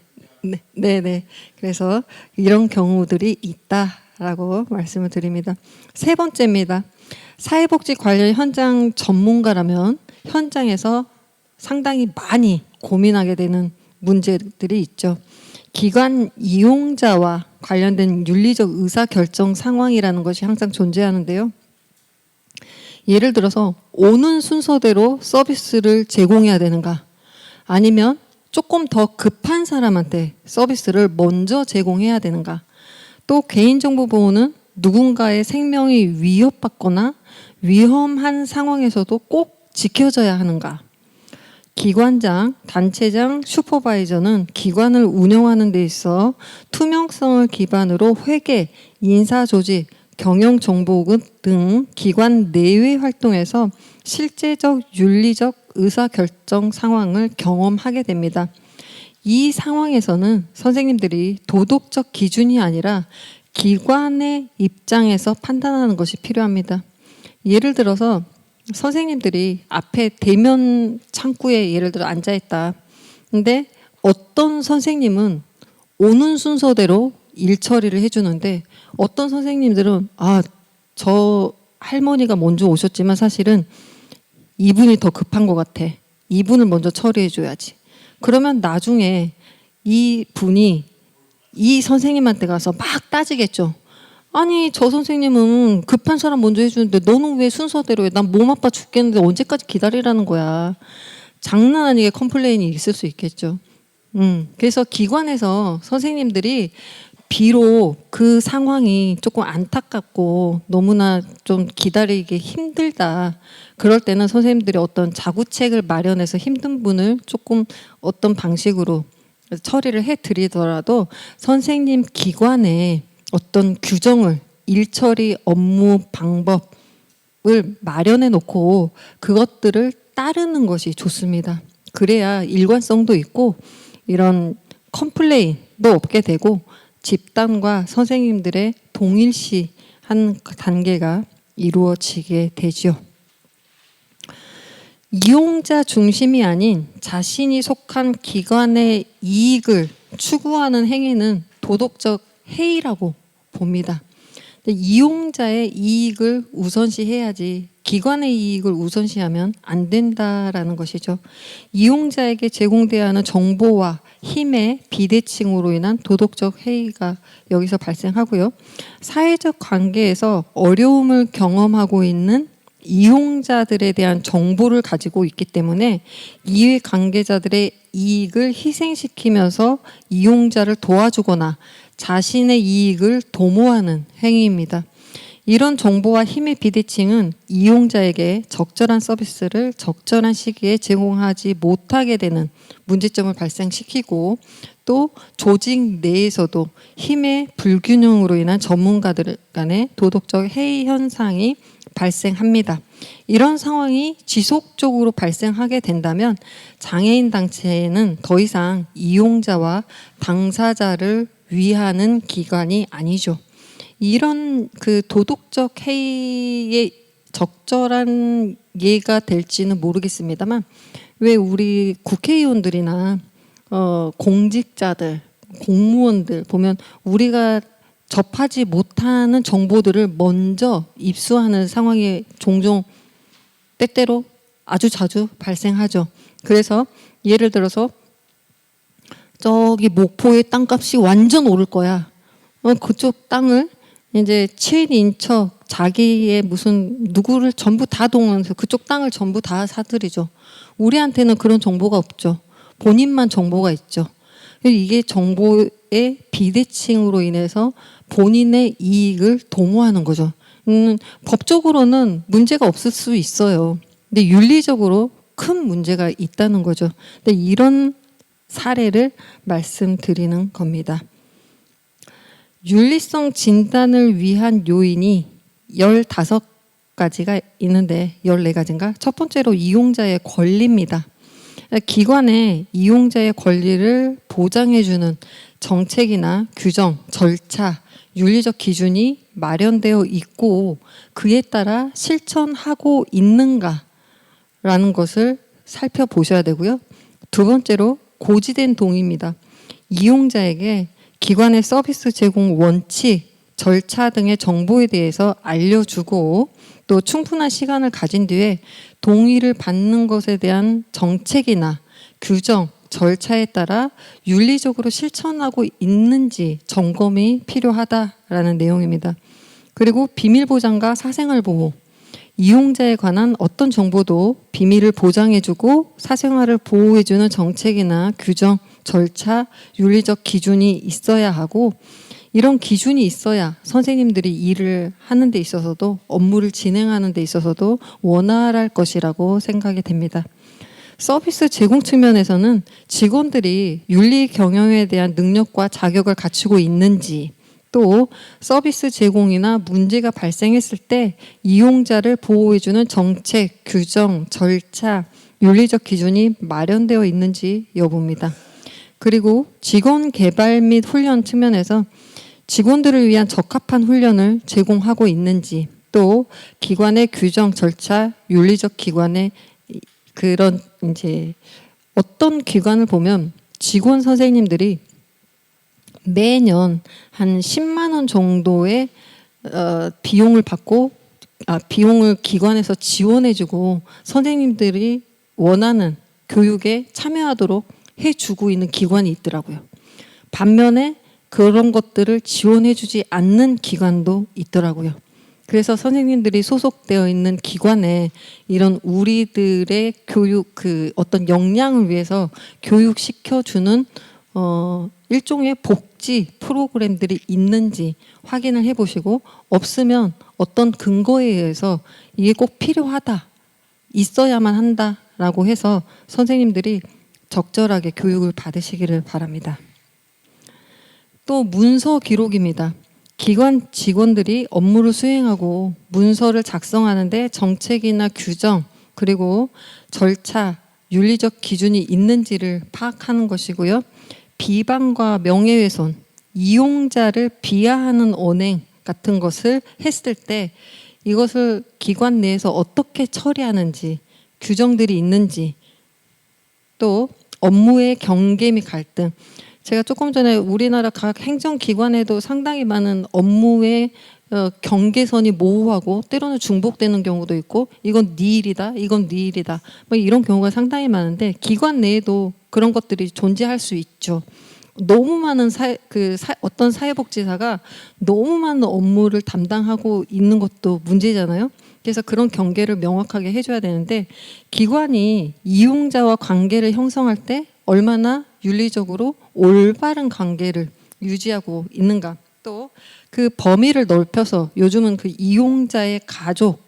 네네. 그래서 이런 경우들이 있다라고 말씀을 드립니다. 세 번째입니다. 사회복지 관련 현장 전문가라면 현장에서 상당히 많이 고민하게 되는 문제들이 있죠. 기관 이용자와 관련된 윤리적 의사결정 상황이라는 것이 항상 존재하는데요. 예를 들어서 오는 순서대로 서비스를 제공해야 되는가 아니면 조금 더 급한 사람한테 서비스를 먼저 제공해야 되는가 또 개인정보 보호는 누군가의 생명이 위협받거나 위험한 상황에서도 꼭 지켜져야 하는가 기관장, 단체장, 슈퍼바이저는 기관을 운영하는 데 있어 투명성을 기반으로 회계, 인사조직, 경영정보금 등 기관 내외 활동에서 실제적 윤리적 의사결정 상황을 경험하게 됩니다. 이 상황에서는 선생님들이 도덕적 기준이 아니라 기관의 입장에서 판단하는 것이 필요합니다. 예를 들어서 선생님들이 앞에 대면 창구에 예를 들어 앉아있다. 근데 어떤 선생님은 오는 순서대로 일 처리를 해주는데 어떤 선생님들은 저 할머니가 먼저 오셨지만 사실은 이분이 더 급한 것 같아. 이분을 먼저 처리해줘야지. 그러면 나중에 이 분이 이 선생님한테 가서 막 따지겠죠. 아니 저 선생님은 급한 사람 먼저 해주는데 너는 왜 순서대로 해? 난 몸 아파 죽겠는데 언제까지 기다리라는 거야. 장난 아니게 컴플레인이 있을 수 있겠죠. 그래서 기관에서 선생님들이 비록 그 상황이 조금 안타깝고 너무나 좀 기다리기 힘들다. 그럴 때는 선생님들이 어떤 자구책을 마련해서 힘든 분을 조금 어떤 방식으로 처리를 해드리더라도 선생님 기관에 어떤 규정을 일처리 업무 방법을 마련해 놓고 그것들을 따르는 것이 좋습니다. 그래야 일관성도 있고 이런 컴플레인도 없게 되고 집단과 선생님들의 동일시한 단계가 이루어지게 되죠. 이용자 중심이 아닌 자신이 속한 기관의 이익을 추구하는 행위는 도덕적 해이라고 봅니다. 이용자의 이익을 우선시해야지 기관의 이익을 우선시하면 안 된다라는 것이죠. 이용자에게 제공돼야 하는 정보와 힘의 비대칭으로 인한 도덕적 해이가 여기서 발생하고요. 사회적 관계에서 어려움을 경험하고 있는 이용자들에 대한 정보를 가지고 있기 때문에 이해 관계자들의 이익을 희생시키면서 이용자를 도와주거나 자신의 이익을 도모하는 행위입니다. 이런 정보와 힘의 비대칭은 이용자에게 적절한 서비스를 적절한 시기에 제공하지 못하게 되는 문제점을 발생시키고 또 조직 내에서도 힘의 불균형으로 인한 전문가들 간의 도덕적 해이 현상이 발생합니다. 이런 상황이 지속적으로 발생하게 된다면 장애인 단체는 더 이상 이용자와 당사자를 위하는 기관이 아니죠. 이런 그 도덕적 해이의 적절한 예가 될지는 모르겠습니다만 왜 우리 국회의원들이나 공직자들, 공무원들 보면 우리가 접하지 못하는 정보들을 먼저 입수하는 상황이 종종 때때로 아주 자주 발생하죠. 그래서 예를 들어서 저기 목포의 땅값이 완전 오를 거야. 그쪽 땅을 이제 친인척 자기의 무슨 누구를 전부 다 동원해서 그쪽 땅을 전부 다 사들이죠. 우리한테는 그런 정보가 없죠. 본인만 정보가 있죠. 이게 정보의 비대칭으로 인해서 본인의 이익을 도모하는 거죠. 법적으로는 문제가 없을 수 있어요. 근데 윤리적으로 큰 문제가 있다는 거죠. 근데 이런 사례를 말씀드리는 겁니다. 윤리성 진단을 위한 요인이 15가지가 있는데 14가지인가? 첫 번째로 이용자의 권리입니다. 기관에 이용자의 권리를 보장해주는 정책이나 규정, 절차, 윤리적 기준이 마련되어 있고 그에 따라 실천하고 있는가라는 것을 살펴보셔야 되고요. 두 번째로 고지된 동의입니다. 이용자에게 기관의 서비스 제공 원칙, 절차 등의 정보에 대해서 알려주고 또 충분한 시간을 가진 뒤에 동의를 받는 것에 대한 정책이나 규정, 절차에 따라 윤리적으로 실천하고 있는지 점검이 필요하다라는 내용입니다. 그리고 비밀 보장과 사생활 보호, 이용자에 관한 어떤 정보도 비밀을 보장해주고 사생활을 보호해주는 정책이나 규정, 절차, 윤리적 기준이 있어야 하고 이런 기준이 있어야 선생님들이 일을 하는 데 있어서도 업무를 진행하는 데 있어서도 원활할 것이라고 생각이 됩니다. 서비스 제공 측면에서는 직원들이 윤리 경영에 대한 능력과 자격을 갖추고 있는지 또 서비스 제공이나 문제가 발생했을 때 이용자를 보호해주는 정책, 규정, 절차, 윤리적 기준이 마련되어 있는지 여부입니다. 그리고 직원 개발 및 훈련 측면에서 직원들을 위한 적합한 훈련을 제공하고 있는지 또 기관의 규정, 절차, 윤리적 기관의 그런 이제 어떤 기관을 보면 직원 선생님들이 매년 한 10만 원 정도의 비용을 받고 비용을 기관에서 지원해주고 선생님들이 원하는 교육에 참여하도록 해주고 있는 기관이 있더라고요. 반면에 그런 것들을 지원해주지 않는 기관도 있더라고요. 그래서 선생님들이 소속되어 있는 기관에 이런 우리들의 교육 그 어떤 역량을 위해서 교육시켜주는 일종의 복지 프로그램들이 있는지 확인을 해보시고 없으면 어떤 근거에 의해서 이게 꼭 필요하다, 있어야만 한다라고 해서 선생님들이 적절하게 교육을 받으시기를 바랍니다. 또 문서 기록입니다. 기관 직원들이 업무를 수행하고 문서를 작성하는데 정책이나 규정 그리고 절차 윤리적 기준이 있는지를 파악하는 것이고요. 비방과 명예훼손, 이용자를 비하하는 언행 같은 것을 했을 때 이것을 기관 내에서 어떻게 처리하는지, 규정들이 있는지, 또 업무의 경계 및 갈등. 제가 조금 전에 우리나라 각 행정기관에도 상당히 많은 업무의 경계선이 모호하고 때로는 중복되는 경우도 있고 이건 네 일이다, 이건 네 일이다, 뭐 이런 경우가 상당히 많은데 기관 내에도 그런 것들이 존재할 수 있죠. 너무 많은 어떤 사회복지사가 너무 많은 업무를 담당하고 있는 것도 문제잖아요. 그래서 그런 경계를 명확하게 해줘야 되는데 기관이 이용자와 관계를 형성할 때 얼마나 윤리적으로 올바른 관계를 유지하고 있는가. 또 그 범위를 넓혀서 요즘은 그 이용자의 가족,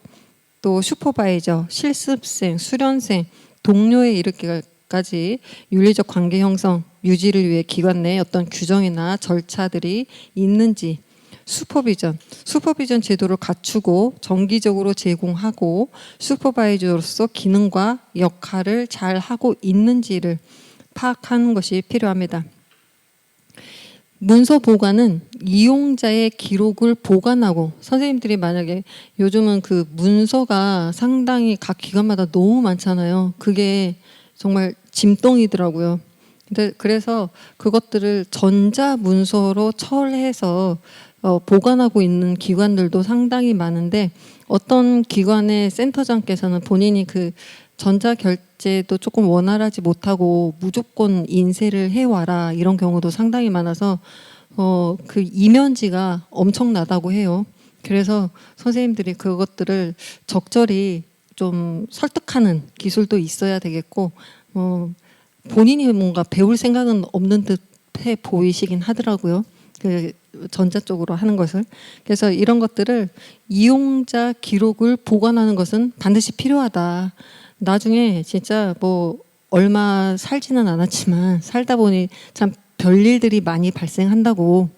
또 슈퍼바이저, 실습생, 수련생, 동료에 이르기까지 윤리적 관계 형성, 유지를 위해 기관 내에 어떤 규정이나 절차들이 있는지, 슈퍼비전 제도를 갖추고 정기적으로 제공하고 슈퍼바이저로서 기능과 역할을 잘 하고 있는지를 파악하는 것이 필요합니다. 문서 보관은 이용자의 기록을 보관하고, 선생님들이 만약에 요즘은 그 문서가 상당히 각 기관마다 너무 많잖아요. 그게 정말 짐덩이더라고요. 그래서 그것들을 전자문서로 처리해서 보관하고 있는 기관들도 상당히 많은데, 어떤 기관의 센터장께서는 본인이 그 전자결제도 조금 원활하지 못하고 무조건 인쇄를 해와라 이런 경우도 상당히 많아서 그 이면지가 엄청나다고 해요. 그래서 선생님들이 그것들을 적절히 좀 설득하는 기술도 있어야 되겠고, 본인이 뭔가 배울 생각은 없는 듯해 보이시긴 하더라고요. 그 전자 쪽으로 하는 것을. 그래서 이런 것들을 이용자 기록을 보관하는 것은 반드시 필요하다. 나중에 진짜 뭐 얼마 살지는 않았지만 살다 보니 참 별일들이 많이 발생한다고,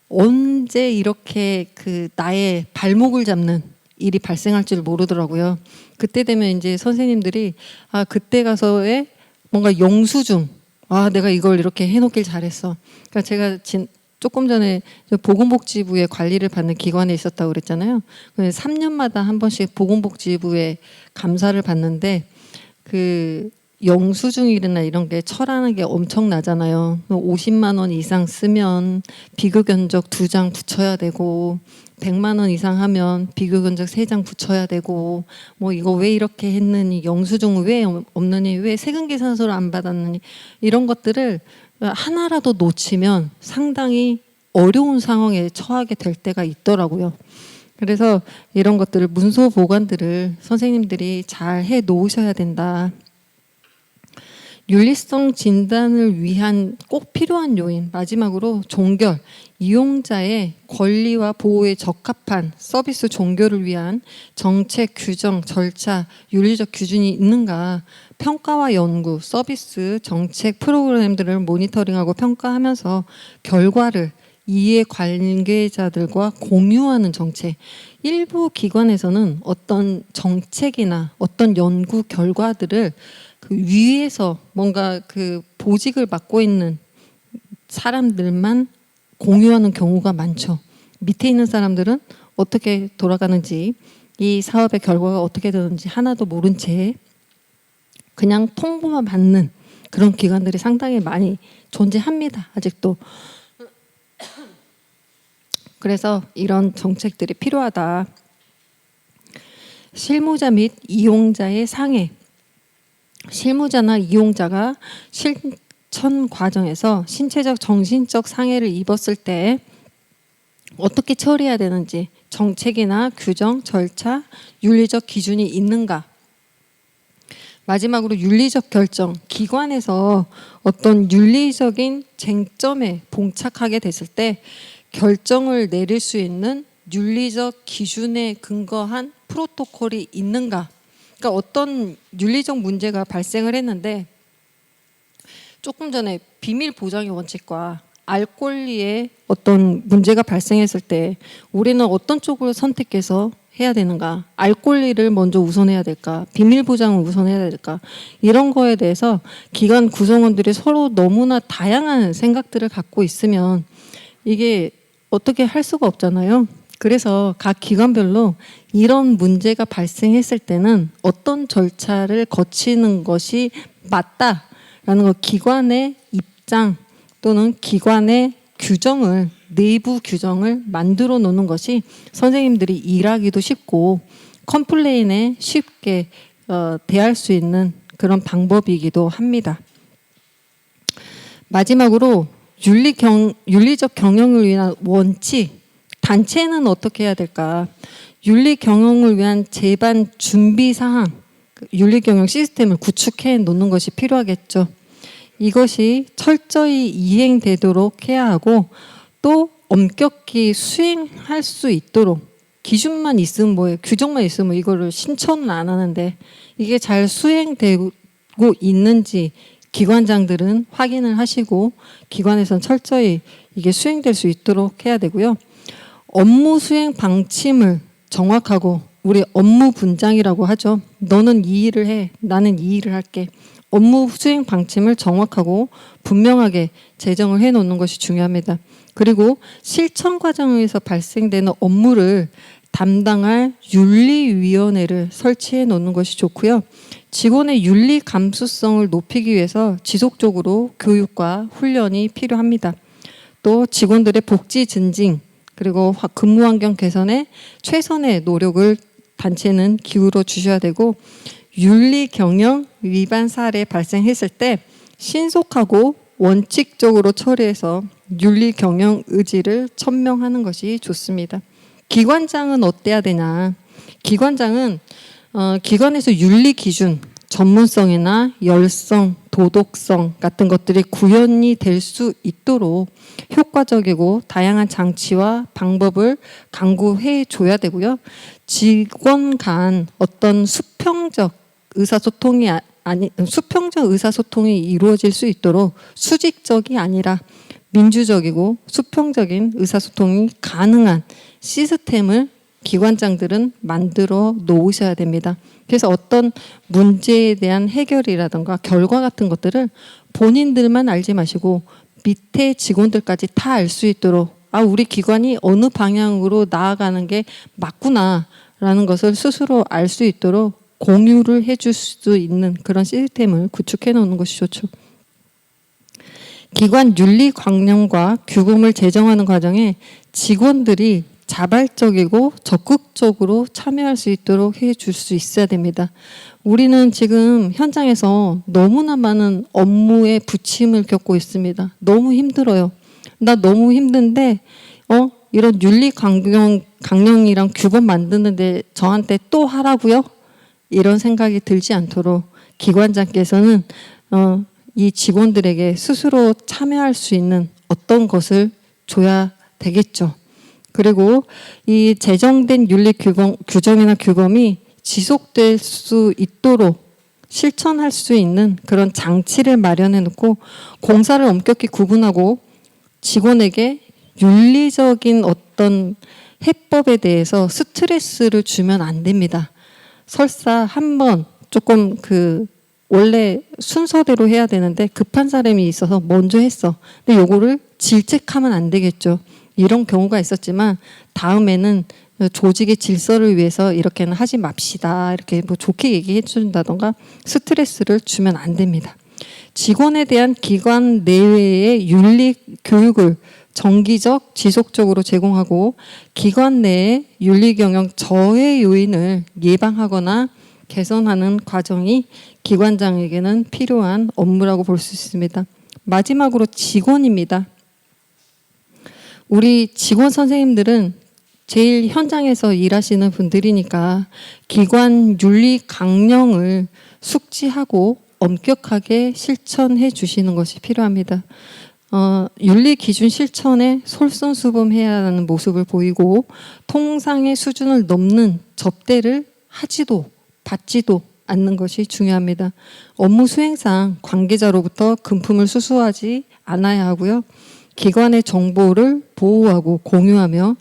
언제 이렇게 그 나의 발목을 잡는 일이 발생할 줄 모르더라고요. 그때 되면 이제 선생님들이 그때 가서의 뭔가 영수증, 내가 이걸 이렇게 해놓길 잘했어. 그러니까 제가 조금 전에 보건복지부의 관리를 받는 기관에 있었다고 그랬잖아요. 3년마다 한 번씩 보건복지부에 감사를 받는데 그 영수증이나 이런 게 철하는 게 엄청나잖아요. 50만 원 이상 쓰면 비교견적 2장 붙여야 되고, 100만 원 이상 하면 비교견적 3장 붙여야 되고, 뭐 이거 왜 이렇게 했느니, 영수증 왜 없느니, 왜 세금계산서를 안 받았느니, 이런 것들을 하나라도 놓치면 상당히 어려운 상황에 처하게 될 때가 있더라고요. 그래서 이런 것들을, 문서 보관들을 선생님들이 잘 해 놓으셔야 된다. 윤리성 진단을 위한 꼭 필요한 요인, 마지막으로 종결, 이용자의 권리와 보호에 적합한 서비스 종결을 위한 정책, 규정, 절차, 윤리적 기준이 있는가, 평가와 연구, 서비스, 정책, 프로그램들을 모니터링하고 평가하면서 결과를 이해 관계자들과 공유하는 정책. 일부 기관에서는 어떤 정책이나 어떤 연구 결과들을 그 위에서 뭔가 그 보직을 맡고 있는 사람들만 공유하는 경우가 많죠. 밑에 있는 사람들은 어떻게 돌아가는지, 이 사업의 결과가 어떻게 되는지 하나도 모른 채 그냥 통보만 받는 그런 기관들이 상당히 많이 존재합니다. 아직도. 그래서 이런 정책들이 필요하다. 실무자 및 이용자의 상해. 실무자나 이용자가 실천 과정에서 신체적, 정신적 상해를 입었을 때 어떻게 처리해야 되는지, 정책이나 규정, 절차, 윤리적 기준이 있는가. 마지막으로 윤리적 결정. 기관에서 어떤 윤리적인 쟁점에 봉착하게 됐을 때 결정을 내릴 수 있는 윤리적 기준에 근거한 프로토콜이 있는가. 그러니까 어떤 윤리적 문제가 발생을 했는데, 조금 전에 비밀 보장의 원칙과 알 권리에 어떤 문제가 발생했을 때 우리는 어떤 쪽을 선택해서 해야 되는가? 알 권리를 먼저 우선해야 될까? 비밀 보장을 우선해야 될까? 이런 거에 대해서 기관 구성원들이 서로 너무나 다양한 생각들을 갖고 있으면 이게 어떻게 할 수가 없잖아요. 그래서 각 기관별로 이런 문제가 발생했을 때는 어떤 절차를 거치는 것이 맞다라는 거, 기관의 입장 또는 기관의 규정을, 내부 규정을 만들어 놓는 것이 선생님들이 일하기도 쉽고 컴플레인에 쉽게 대할 수 있는 그런 방법이기도 합니다. 마지막으로 윤리적 경영을 위한 원칙, 단체는 어떻게 해야 될까? 윤리 경영을 위한 제반 준비 사항, 윤리 경영 시스템을 구축해 놓는 것이 필요하겠죠. 이것이 철저히 이행되도록 해야 하고 또 엄격히 수행할 수 있도록, 기준만 있으면 뭐예요? 규정만 있으면 이거를 신청은 안 하는데 이게 잘 수행되고 있는지 기관장들은 확인을 하시고 기관에서는 철저히 이게 수행될 수 있도록 해야 되고요. 업무 수행 방침을 정확하고, 우리 업무 분장이라고 하죠. 너는 이 일을 해, 나는 이 일을 할게. 업무 수행 방침을 정확하고 분명하게 제정을 해놓는 것이 중요합니다. 그리고 실천 과정에서 발생되는 업무를 담당할 윤리위원회를 설치해 놓는 것이 좋고요. 직원의 윤리 감수성을 높이기 위해서 지속적으로 교육과 훈련이 필요합니다. 또 직원들의 복지 증진, 그리고 근무 환경 개선에 최선의 노력을 단체는 기울여 주셔야 되고, 윤리 경영 위반 사례 발생했을 때 신속하고 원칙적으로 처리해서 윤리 경영 의지를 천명하는 것이 좋습니다. 기관장은 어때야 되냐? 기관장은 기관에서 윤리 기준, 전문성이나 열성, 도덕성 같은 것들이 구현이 될 수 있도록 효과적이고 다양한 장치와 방법을 강구해 줘야 되고요. 직원 간 어떤 수평적 의사소통이 수평적 의사소통이 이루어질 수 있도록 수직적이 아니라 민주적이고 수평적인 의사소통이 가능한 시스템을 기관장들은 만들어 놓으셔야 됩니다. 그래서 어떤 문제에 대한 해결이라든가 결과 같은 것들을 본인들만 알지 마시고 밑에 직원들까지 다 알 수 있도록, 우리 기관이 어느 방향으로 나아가는 게 맞구나라는 것을 스스로 알 수 있도록 공유를 해줄 수 있는 그런 시스템을 구축해 놓는 것이 좋죠. 기관 윤리 강령과 규범을 제정하는 과정에 직원들이 자발적이고 적극적으로 참여할 수 있도록 해줄 수 있어야 됩니다. 우리는 지금 현장에서 너무나 많은 업무의 부침을 겪고 있습니다. 너무 힘들어요. 나 너무 힘든데 이런 윤리 강령이랑 규범 만드는데 저한테 또 하라고요? 이런 생각이 들지 않도록 기관장께서는 이 직원들에게 스스로 참여할 수 있는 어떤 것을 줘야 되겠죠. 그리고 이 제정된 윤리 규정이나 규범이 지속될 수 있도록 실천할 수 있는 그런 장치를 마련해 놓고 공사를 엄격히 구분하고 직원에게 윤리적인 어떤 해법에 대해서 스트레스를 주면 안 됩니다. 설사 한번 조금 원래 순서대로 해야 되는데 급한 사람이 있어서 먼저 했어. 근데 요거를 질책하면 안 되겠죠. 이런 경우가 있었지만 다음에는 조직의 질서를 위해서 이렇게는 하지 맙시다. 이렇게 뭐 좋게 얘기해 준다던가 스트레스를 주면 안 됩니다. 직원에 대한 기관 내외의 윤리 교육을 정기적, 지속적으로 제공하고 기관 내의 윤리 경영 저해 요인을 예방하거나 개선하는 과정이 기관장에게는 필요한 업무라고 볼 수 있습니다. 마지막으로 직원입니다. 우리 직원 선생님들은 제일 현장에서 일하시는 분들이니까 기관 윤리 강령을 숙지하고 엄격하게 실천해 주시는 것이 필요합니다. 윤리 기준 실천에 솔선수범해야 하는 모습을 보이고 통상의 수준을 넘는 접대를 하지도 받지도 않는 것이 중요합니다. 업무 수행상 관계자로부터 금품을 수수하지 않아야 하고요. 기관의 정보를 보호하고 공유하며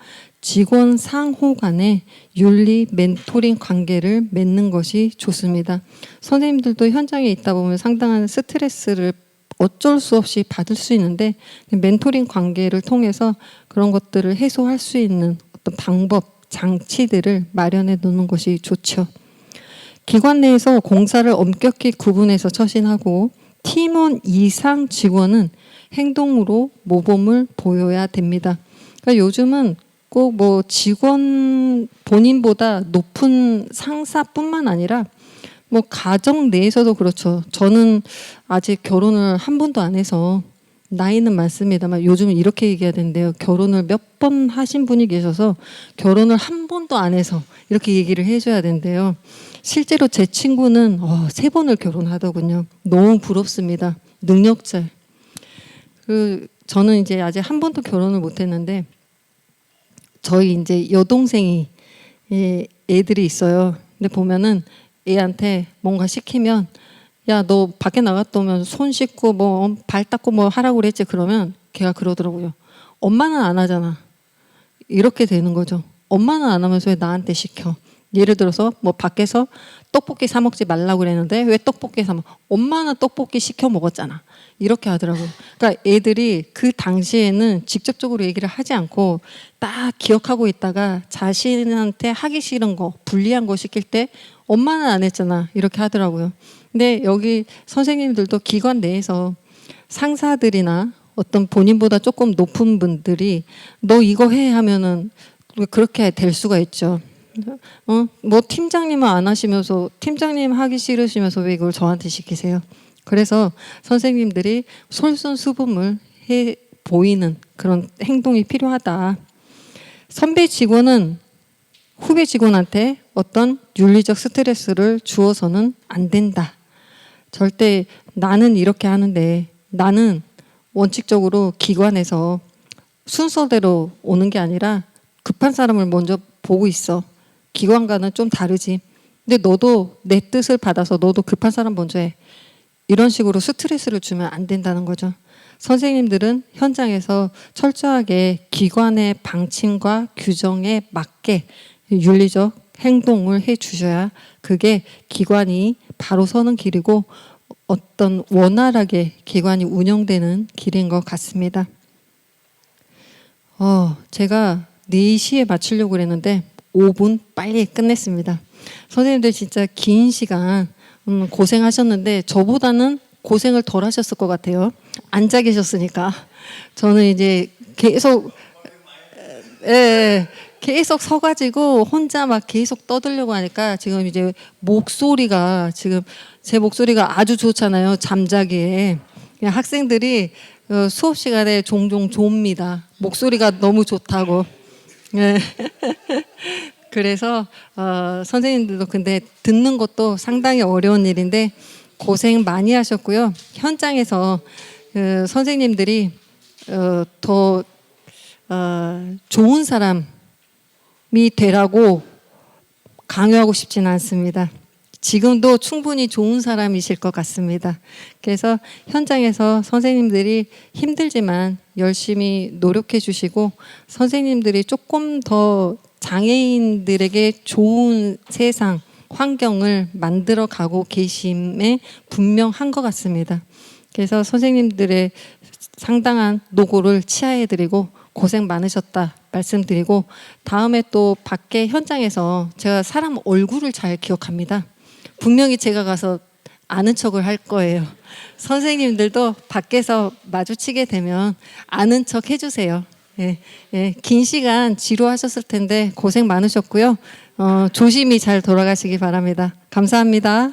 직원 상호 간의 윤리 멘토링 관계를 맺는 것이 좋습니다. 선생님들도 현장에 있다 보면 상당한 스트레스를 어쩔 수 없이 받을 수 있는데 멘토링 관계를 통해서 그런 것들을 해소할 수 있는 어떤 방법, 장치들을 마련해 놓는 것이 좋죠. 기관 내에서 공사를 엄격히 구분해서 처신하고 팀원 이상 직원은 행동으로 모범을 보여야 됩니다. 그러니까 요즘은 꼭 뭐 직원 본인보다 높은 상사뿐만 아니라 뭐 가정 내에서도 그렇죠. 저는 아직 결혼을 한 번도 안 해서 나이는 많습니다만 요즘은 이렇게 얘기해야 된대요. 결혼을 몇 번 하신 분이 계셔서 결혼을 한 번도 안 해서 이렇게 얘기를 해줘야 된대요. 실제로 제 친구는 3번을 결혼하더군요. 너무 부럽습니다. 능력자. 저는 이제 아직 한 번도 결혼을 못 했는데 저희 이제 여동생이 애들이 있어요. 근데 보면은 애한테 뭔가 시키면 야, 너 밖에 나갔다 오면 손 씻고 뭐 발 닦고 뭐 하라고 그랬지. 그러면 걔가 그러더라고요. 엄마는 안 하잖아. 이렇게 되는 거죠. 엄마는 안 하면서 왜 나한테 시켜? 예를 들어서 뭐 밖에서 떡볶이 사 먹지 말라고 그랬는데 왜 떡볶이 사 먹어? 엄마는 떡볶이 시켜 먹었잖아. 이렇게 하더라고요. 그러니까 애들이 그 당시에는 직접적으로 얘기를 하지 않고 딱 기억하고 있다가 자신한테 하기 싫은 거, 불리한 거 시킬 때 엄마는 안 했잖아. 이렇게 하더라고요. 근데 여기 선생님들도 기관 내에서 상사들이나 어떤 본인보다 조금 높은 분들이 너 이거 해 하면은 그렇게 될 수가 있죠. 뭐 팀장님은 안 하시면서 팀장님 하기 싫으시면서 왜 이걸 저한테 시키세요? 그래서 선생님들이 솔선수범을 해 보이는 그런 행동이 필요하다. 선배 직원은 후배 직원한테 어떤 윤리적 스트레스를 주어서는 안 된다. 절대 나는 이렇게 하는데 나는 원칙적으로 기관에서 순서대로 오는 게 아니라 급한 사람을 먼저 보고 있어. 기관과는 좀 다르지. 근데 너도 내 뜻을 받아서 너도 급한 사람 먼저 해. 이런 식으로 스트레스를 주면 안 된다는 거죠. 선생님들은 현장에서 철저하게 기관의 방침과 규정에 맞게 윤리적 행동을 해 주셔야 그게 기관이 바로 서는 길이고 어떤 원활하게 기관이 운영되는 길인 것 같습니다. 제가 4시에 마치려고 그랬는데 5분 빨리 끝냈습니다. 선생님들 진짜 긴 시간 고생하셨는데 저보다는 고생을 덜 하셨을 것 같아요. 앉아 계셨으니까. 저는 이제 계속 계속 서가지고 혼자 막 계속 떠들려고 하니까 지금 이제 목소리가 지금 제 목소리가 아주 좋잖아요. 잠자기에. 그냥 학생들이 수업 시간에 종종 좁니다. 목소리가 너무 좋다고. 네. 그래서 선생님들도 근데 듣는 것도 상당히 어려운 일인데 고생 많이 하셨고요. 현장에서 선생님들이 더 좋은 사람이 되라고 강요하고 싶지는 않습니다. 지금도 충분히 좋은 사람이실 것 같습니다. 그래서 현장에서 선생님들이 힘들지만 열심히 노력해 주시고 선생님들이 조금 더 장애인들에게 좋은 세상, 환경을 만들어 가고 계심에 분명한 것 같습니다. 그래서 선생님들의 상당한 노고를 치하해드리고 고생 많으셨다 말씀드리고 다음에 또 밖에 현장에서 제가 사람 얼굴을 잘 기억합니다. 분명히 제가 가서 아는 척을 할 거예요. 선생님들도 밖에서 마주치게 되면 아는 척 해주세요. 긴 시간 지루하셨을 텐데 고생 많으셨고요. 조심히 잘 돌아가시기 바랍니다. 감사합니다.